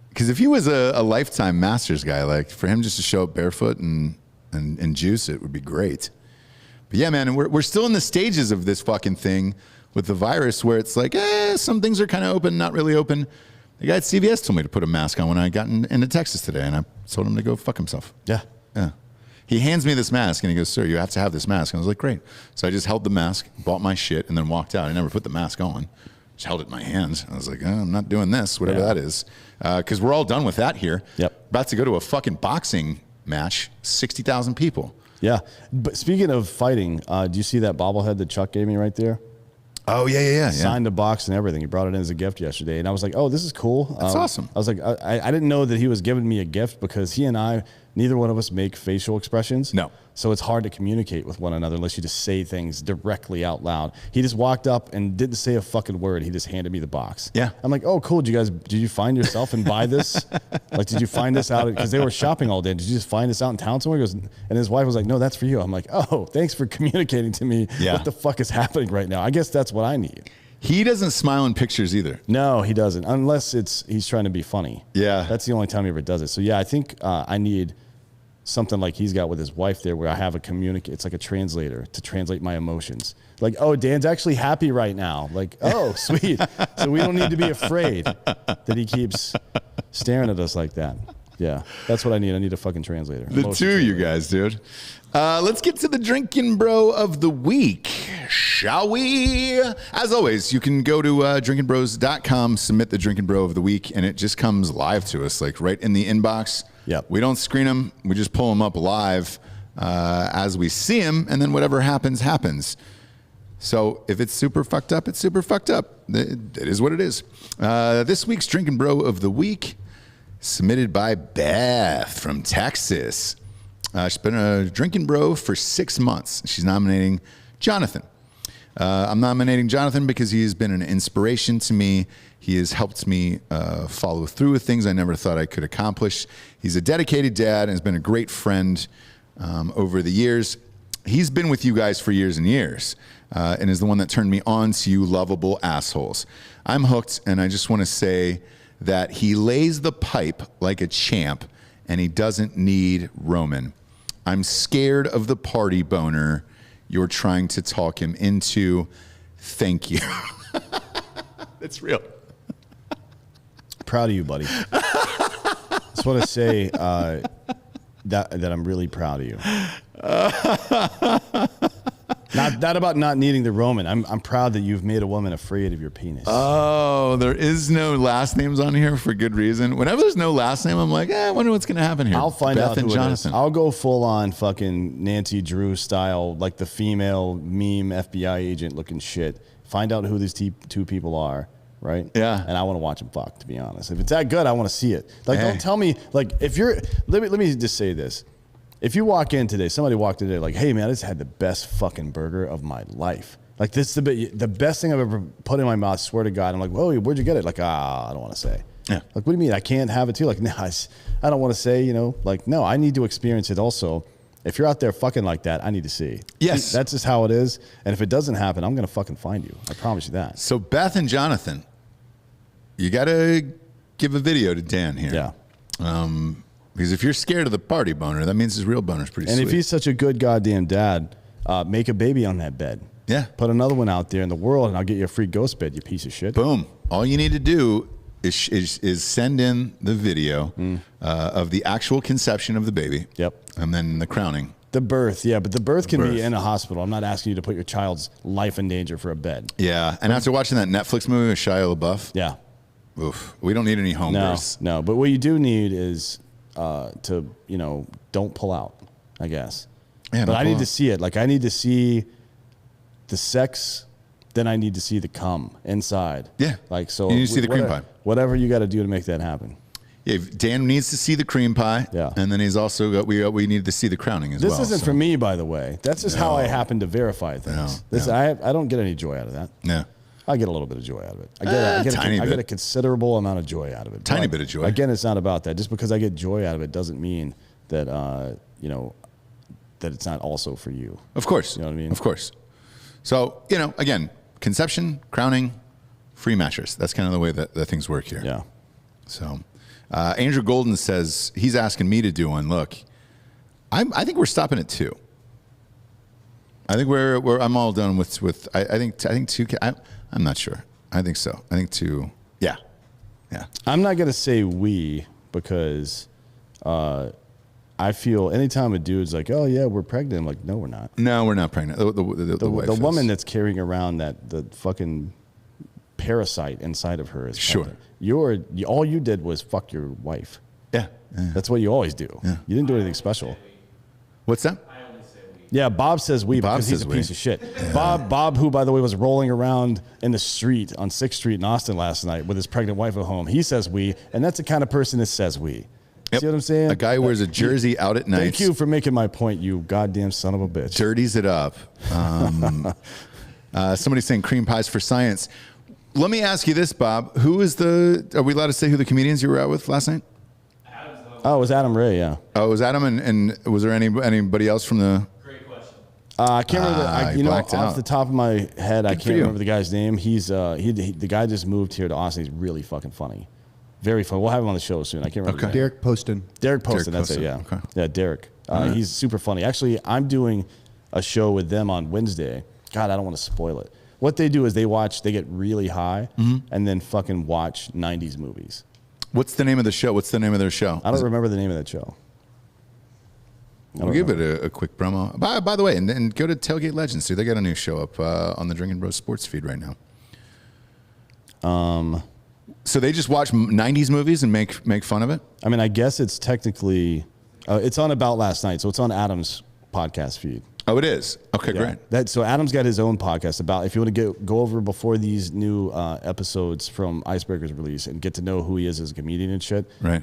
Because if he was a lifetime Masters guy, like for him just to show up barefoot and juice it would be great. But yeah, man, and we're still in the stages of this fucking thing with the virus where it's like, some things are kind of open, not really open. The guy at CVS told me to put a mask on when I got into Texas today, and I told him to go fuck himself. yeah. Yeah. He hands me this mask, and he goes, sir, you have to have this mask. And I was like, great. So I just held the mask, bought my shit, and then walked out. I never put the mask on. Just held it in my hands. I was like, I'm not doing this, whatever Yeah. that is. Because we're all done with that here. Yep. about to go to a fucking boxing match. 60,000 people. Yeah. But speaking of fighting, do you see that bobblehead that Chuck gave me right there? Oh, yeah. Signed the box and everything. He brought it in as a gift yesterday. And I was like, oh, this is cool. That's awesome. I was like, I didn't know that he was giving me a gift because he and I, neither one of us make facial expressions. No. So it's hard to communicate with one another unless you just say things directly out loud. He just walked up and didn't say a fucking word. He just handed me the box. Yeah. I'm like, oh, cool. Did you find yourself and buy this? Like, did you find this out? Because they were shopping all day. Did you just find this out in town somewhere? He goes, and his wife was like, no, that's for you. I'm like, oh, thanks for communicating to me what the fuck is happening right now. I guess that's what I need. He doesn't smile in pictures either. No, he doesn't. Unless he's trying to be funny. Yeah. That's the only time he ever does it. So yeah, I think I need something like he's got with his wife there where I have it's like a translator to translate my emotions. Like, oh, Dan's actually happy right now. Like, oh, sweet. So we don't need to be afraid that he keeps staring at us like that. Yeah, that's what I need. I need a fucking translator. The two of you guys, dude. Let's get to the Drinkin' Bro of the week, shall we? As always, you can go to drinkinbros.com, submit the Drinkin' Bro of the week, and it just comes live to us, like right in the inbox. Yep. We don't screen them. We just pull them up live as we see them, and then whatever happens, happens. So if it's super fucked up, it's super fucked up. It is what it is. This week's Drinkin' Bro of the week, submitted by Beth from Texas. She's been a drinking bro for 6 months. She's nominating Jonathan. I'm nominating Jonathan because he has been an inspiration to me. He has helped me follow through with things I never thought I could accomplish. He's a dedicated dad and has been a great friend over the years. He's been with you guys for years and years and is the one that turned me on to you lovable assholes. I'm hooked, and I just want to say that he lays the pipe like a champ, and he doesn't need Roman. I'm scared of the party boner you're trying to talk him into. Thank you. That's real. Proud of you, buddy. Just want to say that I'm really proud of you. Not about not needing the Roman. I'm proud that you've made a woman afraid of your penis. Oh, there is no last names on here for good reason. Whenever there's no last name, I'm like, I wonder what's going to happen here. I'll find Beth out and who Jonathan. it is. I'll go full on fucking Nancy Drew style, like the female meme FBI agent looking shit. Find out who these two people are, right? Yeah. And I want to watch them fuck, to be honest. If it's that good, I want to see it. Like, Hey. don't tell me, like, if you're, let me just say this. If you walk in today, somebody walked in today like, hey, man, I just had the best fucking burger of my life. Like, this is the best thing I've ever put in my mouth, swear to God. I'm like, whoa, where'd you get it? Like, I don't want to say. Yeah. Like, what do you mean? I can't have it too? Like, no, I don't want to say, like, no, I need to experience it also. If you're out there fucking like that, I need to see. Yes. That's just how it is. And if it doesn't happen, I'm going to fucking find you. I promise you that. So Beth and Jonathan, you got to give a video to Dan here. Yeah. Because if you're scared of the party boner, that means his real boner's pretty And sweet. if he's such a good goddamn dad, make a baby on that bed. Yeah. Put another one out there in the world, and I'll get you a free ghost bed, you piece of shit. Boom. All you need to do is send in the video of the actual conception of the baby. Yep. And then the crowning. The birth, yeah, but the birth can birth. be in a hospital. I'm not asking you to put your child's life in danger for a bed. Yeah. And after watching that Netflix movie with Shia LaBeouf, Yeah. oof, we don't need any home births. No. But what you do need is to, don't pull out, I guess. Yeah, but don't I pull need to out. see it. Like, I need to see the sex, then I need to see the cum inside. Yeah. Like, so. You need to see the cream whatever- pie. Whatever you got to do to make that happen. Yeah, Dan needs to see the cream pie. Yeah. And then he's also got, we need to see the crowning as This well. isn't so- for me, by the way. That's just how I happen to verify things. No. I don't get any joy out of that. Yeah. I get a little bit of joy out of it. Tiny I get bit. a considerable amount of joy out of it. Tiny But bit of joy. Again, it's not about that. Just because I get joy out of it doesn't mean that that it's not also for you. Of course. You know what I mean? Of course. So, again, conception, crowning, free mattress. That's kind of the way that things work here. Yeah. So, Andrew Golden says he's asking me to do one. Look, I think we're stopping at 2. I think I'm all done with. I think 2. I'm not sure. I think so. I think 2. Yeah. Yeah. I'm not gonna say we because I feel anytime a dude's like, oh yeah, we're pregnant. I'm like, no, we're not. No, we're not pregnant. The wife The is. woman that's carrying around the fucking parasite inside of her is Sure. pregnant. All you did was fuck your wife. Yeah. That's what you always do. Yeah. You didn't do anything special. What's that? Yeah, Bob says we Bob because he's says a we. piece of shit. Bob, who, by the way, was rolling around in the street on 6th Street in Austin last night with his pregnant wife at home. He says we, and that's the kind of person that says we. Yep. See what I'm saying? A guy who wears a jersey out at night. Thank you for making my point, you goddamn son of a bitch. Dirties it up. Somebody's saying cream pies for science. Let me ask you this, Bob. Are we allowed to say who the comedians you were out with last night? Oh, it was Adam Ray, yeah. Oh, it was Adam, and was there anybody else from the... I can't remember. you blacked off out. the top of my head, I Good for can't you. remember the guy's name. He's the guy just moved here to Austin. He's really fucking funny, very funny. We'll have him on the show soon. I can't remember. Okay. his name. Derek Poston. Derek Poston. That's Poston. it. Yeah. Okay. Yeah, Derek. He's super funny. Actually, I'm doing a show with them on Wednesday. God, I don't want to spoil it. What they do is they get really high and then fucking watch 90s movies. What's the name of the show? What's the name of their show? I don't remember the name of that show. We'll give it a quick promo. By the way, and go to Tailgate Legends, dude. They got a new show up on the Drinkin' Bros sports feed right now. So they just watch 90s movies and make fun of it? I mean, I guess it's technically, it's on About Last Night, so it's on Adam's podcast feed. Oh, it is? Okay, Yeah. great. So Adam's got his own podcast about, if you want to go over before these new episodes from Icebreakers release and get to know who he is as a comedian and shit. Right.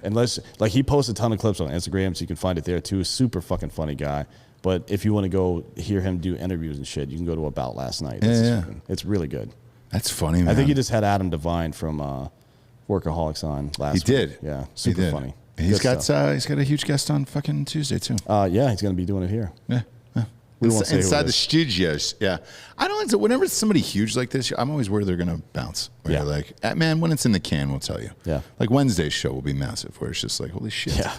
He posts a ton of clips on Instagram, so you can find it there too. Super fucking funny guy. But if you want to go hear him do interviews and shit, you can go to About Last Night. It's really good. That's funny, man. I think he just had Adam Devine from Workaholics on last week. He did. Yeah, super funny. He's Good got stuff. he's got a huge guest on fucking Tuesday too. Yeah, he's going to be doing it here. Yeah. We won't say who Inside it the is. studios. Yeah. I don't know. Whenever it's somebody huge like this, I'm always worried they're going to bounce. Where Yeah. you're like, man, when it's in the can, we'll tell you. Yeah. Like Wednesday's show will be massive, where it's just like, holy shit. Yeah.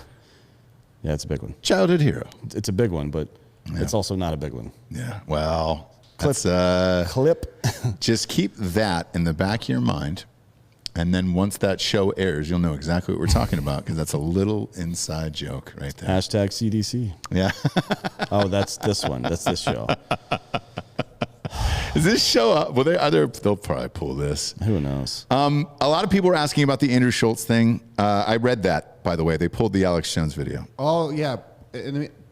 Yeah, it's a big one. Childhood hero. It's a big one, but it's also not a big one. Yeah. Well, Clip. that's, Clip. just keep that in the back of your mind. And then once that show airs, you'll know exactly what we're talking about because that's a little inside joke right there. Hashtag CDC. Yeah. Oh, that's this one. That's this show. Is this show up? Well, they'll probably pull this. Who knows? A lot of people were asking about the Andrew Schultz thing. I read that, by the way. They pulled the Alex Jones video. Oh, yeah.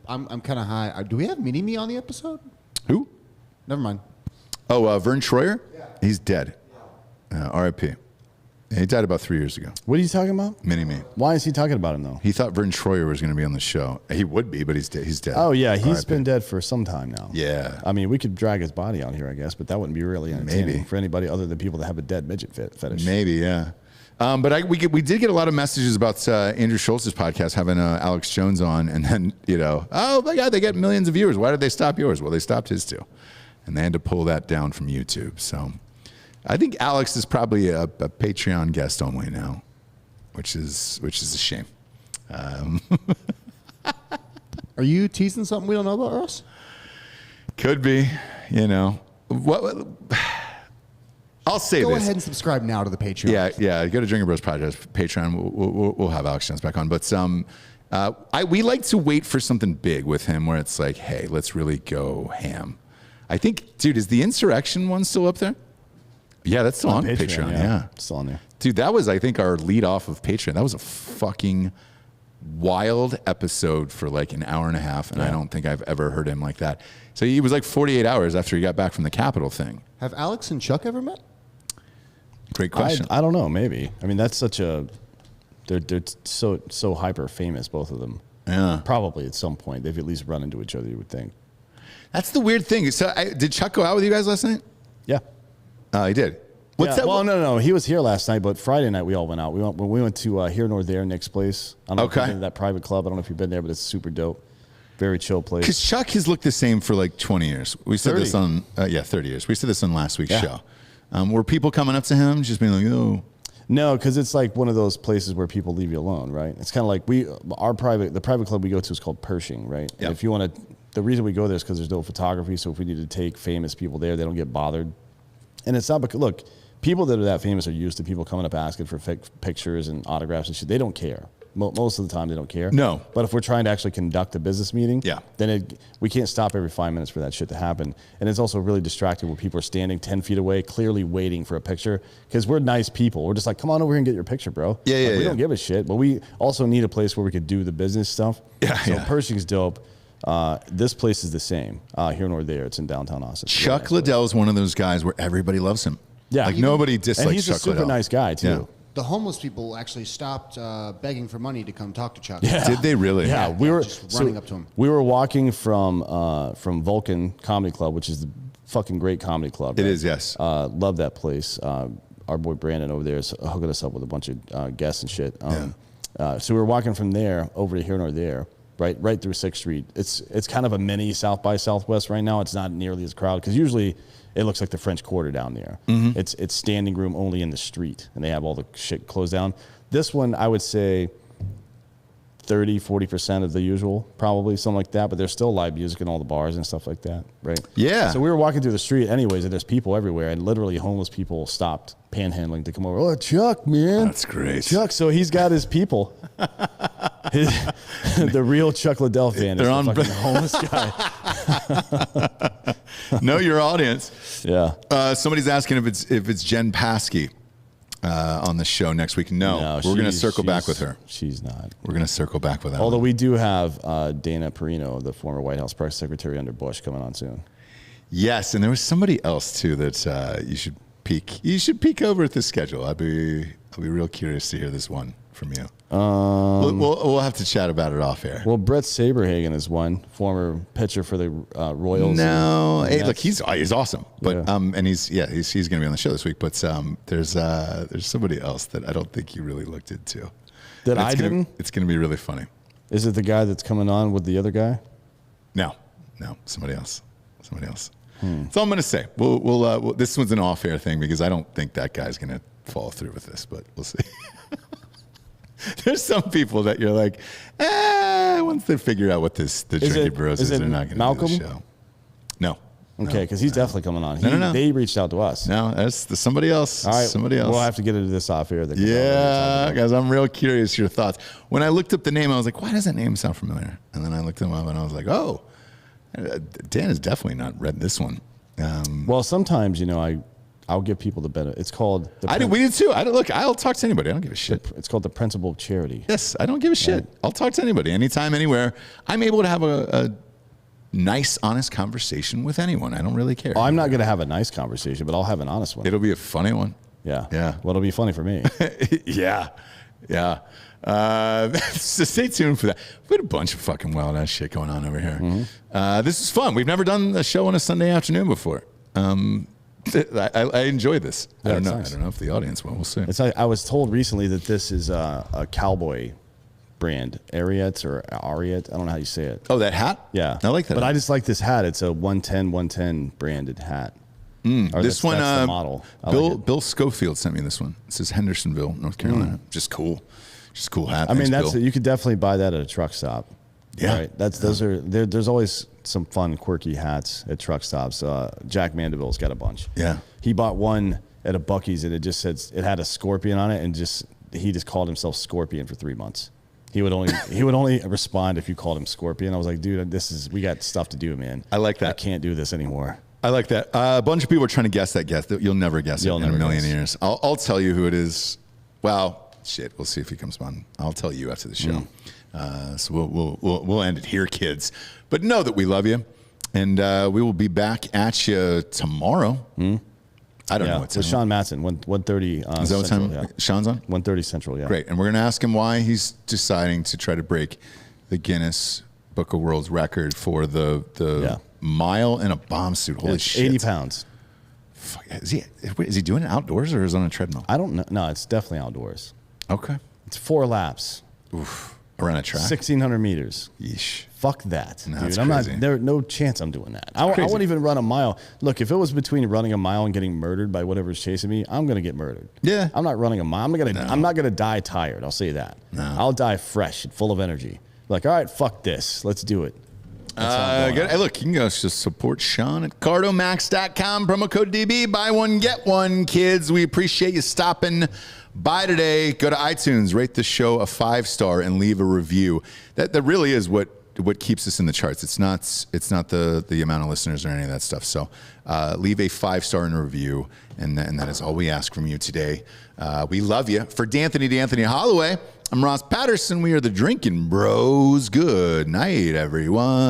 I'm kind of high. Do we have Mini-Me on the episode? Who? Never mind. Oh, Vern Troyer? Yeah. He's dead. R.I.P. He died about 3 years ago. What are you talking about? Mini-Me. Why is he talking about him, though? He thought Vern Troyer was going to be on the show. He would be, but he's dead. He's dead. Oh, yeah. He's R.I.P. been dead for some time now. Yeah. I mean, we could drag his body out here, I guess, but that wouldn't be really entertaining Maybe. for anybody other than people that have a dead midget fetish. Maybe, yeah. But we did get a lot of messages about Andrew Schultz's podcast having Alex Jones on, and then, oh my God, they get millions of viewers. Why did they stop yours? Well, they stopped his too. And they had to pull that down from YouTube. So I think Alex is probably a Patreon guest only now, which is a shame. Are you teasing something we don't know about, Ross? Could be, What? I'll say Go this. ahead and subscribe now to the Patreon. Yeah. Go to Drinkin' Bros Podcast Patreon. We'll have Alex Jones back on. But we like to wait for something big with him, where it's like, hey, let's really go ham. I think, dude, is the Insurrection one still up there? Yeah, that's still on Patreon. Yeah, Still on there. dude, that was, I think, our lead off of Patreon. That was a fucking wild episode for like an hour and a half, and I don't think I've ever heard him like that. So he was like 48 hours after he got back from the Capitol thing. Have Alex and Chuck ever met? Great question. I don't know. Maybe. I mean, that's such a. They're so hyper famous, both of them. Yeah. Probably at some point they've at least run into each other. You would think. That's the weird thing. So did Chuck go out with you guys last night? Yeah. He did. What's that? Well, no. He was here last night, but Friday night we all went out. We went to Here Nor There, Nick's place. I don't know if you've been to that private club. I don't know if you've been there, but it's super dope. Very chill place. Because Chuck has looked the same for like 20 years. We said 30. this on 30 years. We said this on last week's show. Were people coming up to him just being like, oh? No, because it's like one of those places where people leave you alone, right? It's kind of like the private club we go to is called Pershing, right? Yep. And if you want to, the reason we go there is because there's no photography. So if we need to take famous people there, they don't get bothered. And it's not because, look, people that are that famous are used to people coming up asking for pictures and autographs and shit. They don't care. Most of the time, they don't care. No. But if we're trying to actually conduct a business meeting, Yeah. then we can't stop every 5 minutes for that shit to happen. And it's also really distracting when people are standing 10 feet away, clearly waiting for a picture. Because we're nice people. We're just like, come on over here and get your picture, bro. Yeah. We don't give a shit. But we also need a place where we could do the business stuff. So Pershing's dope. This place is the same here nor there. It's in downtown Austin. Chuck Liddell is one of those guys where everybody loves him. Yeah. Like nobody dislikes and he's Chuck a super Liddell. nice guy, too. Yeah. The homeless people actually stopped begging for money to come talk to Chuck. Yeah. Did they really? Yeah, we were just running up to him. We were walking from Vulcan Comedy Club, which is the fucking great comedy club. It right? is, yes. Love that place. Our boy Brandon over there is hooking us up with a bunch of guests and shit. So we were walking from there over to here nor there, right through 6th Street. It's kind of a mini South by Southwest right now. It's not nearly as crowded because usually it looks like the French Quarter down there. Mm-hmm. It's standing room only in the street, and they have all the shit closed down. This one, I would say 30-40% of the usual, probably something like that. But there's still live music in all the bars and stuff like that, right? Yeah. So we were walking through the street, anyways, and there's people everywhere, and literally homeless people stopped panhandling to come over. Oh, Chuck, man, That's great. Chuck. So he's got his people. The real Chuck Liddell fan is They're the on- fucking homeless guy. Know your audience. Yeah. Somebody's asking if it's Jen Paskey on the show next week. No, we're going to circle back with her. She's not. We're going to circle back with her. Although we do have Dana Perino, the former White House press secretary under Bush, coming on soon. Yes, and there was somebody else too that you should peek. You should peek over at the schedule. I'll be real curious to hear this one from you. We'll have to chat about it off air. Well, Brett Saberhagen is one, former pitcher for the Royals. No, and hey, look, Mets. he's awesome, but Yeah. and he's going to be on the show this week. But there's somebody else that I don't think you really looked into. That And I didn't? It's going to be really funny. Is it the guy that's coming on with the other guy? No, somebody else. That's all I'm going to say. We'll this one's an off-air thing because I don't think that guy's going to follow through with this, but we'll see. There's some people that you're like, once they figure out what the Drinkin Bros is, it they're not going to Malcolm? do the show. No. Okay, because he's definitely coming on. No. They reached out to us. No, that's somebody else. All right, Somebody else. We'll have to get into this off air. Yeah, guys, I'm real curious your thoughts. When I looked up the name, I was like, why does that name sound familiar? And then I looked him up and I was like, oh, Dan has definitely not read this one. Well, sometimes, I'll give people the benefit. It's called We did too. I'll talk to anybody. I don't give a shit. It's called the principle of charity. Yes, I don't give a shit. I'll talk to anybody, anytime, anywhere. I'm able to have a nice, honest conversation with anyone. I don't really care. I'm not going to have a nice conversation, but I'll have an honest one. It'll be a funny one. Yeah. Yeah. Well, it'll be funny for me. Yeah. So stay tuned for that. We had a bunch of fucking wild ass shit going on over here. This is fun. We've never done a show on a Sunday afternoon before. I enjoy this. I Yeah, don't know. it's nice. I don't know if the audience will. We'll see. It's like I was told recently that this is a cowboy brand, Ariat or Ariat. I don't know how you say it. Oh, that hat? Yeah. I like that. But I just like this hat. It's a 110 branded hat. Or This one, that's the model. I like it. Bill Schofield sent me this one. It says Hendersonville, North Carolina. Just cool. Just cool hat. I mean, Thanks, Bill. you could definitely buy that at a truck stop. Yeah. Right. There's always some fun, quirky hats at truck stops. Jack Mandeville's got a bunch. Yeah. He bought one at a Buc-ee's and it had a scorpion on it, and he just called himself Scorpion for 3 months. He would only respond if you called him Scorpion. I was like, dude, we got stuff to do, man. I like that. I can't do this anymore. I like that. A bunch of people are trying to guess that guess. You'll never guess it in a million years. I'll tell you who it is. Well, shit. We'll see if he comes on. I'll tell you after the show. So we'll end it here, kids. But know that we love you, and we will be back at you tomorrow. I don't know what time. With Sean Matson, 1:30. Is that what Central, time yeah. Sean's on? 1:30 Central. Yeah. Great. And we're going to ask him why he's deciding to try to break the Guinness Book of World Record for the mile in a bomb suit. Holy shit. 80 pounds. Fuck, is he doing it outdoors or is it on a treadmill? I don't know. No, it's definitely outdoors. Okay. It's 4 laps. Oof. Around a track? 1,600 meters. Yeesh. Fuck that, No, dude. that's I'm crazy. not. There's no chance I'm doing that. I crazy. won't even run a mile. Look, if it was between running a mile and getting murdered by whatever's chasing me, I'm gonna get murdered. Yeah. I'm not running a mile. I'm not gonna die tired. I'll say that. No. I'll die fresh and full of energy. Like, all right, fuck this. Let's do it. Good. Hey, look, you can go just support Sean at cardomax.com. Promo code DB. Buy one, get one, kids. We appreciate you stopping by today. Go to iTunes, rate the show a 5-star, and leave a review. That really is what keeps us in the charts. It's not the amount of listeners or any of that stuff. So leave a 5-star in a review, and that is all we ask from you today. We love you. For D'Anthony Hollaway, I'm Ross Patterson. We are the Drinkin' Bros. Good night, everyone.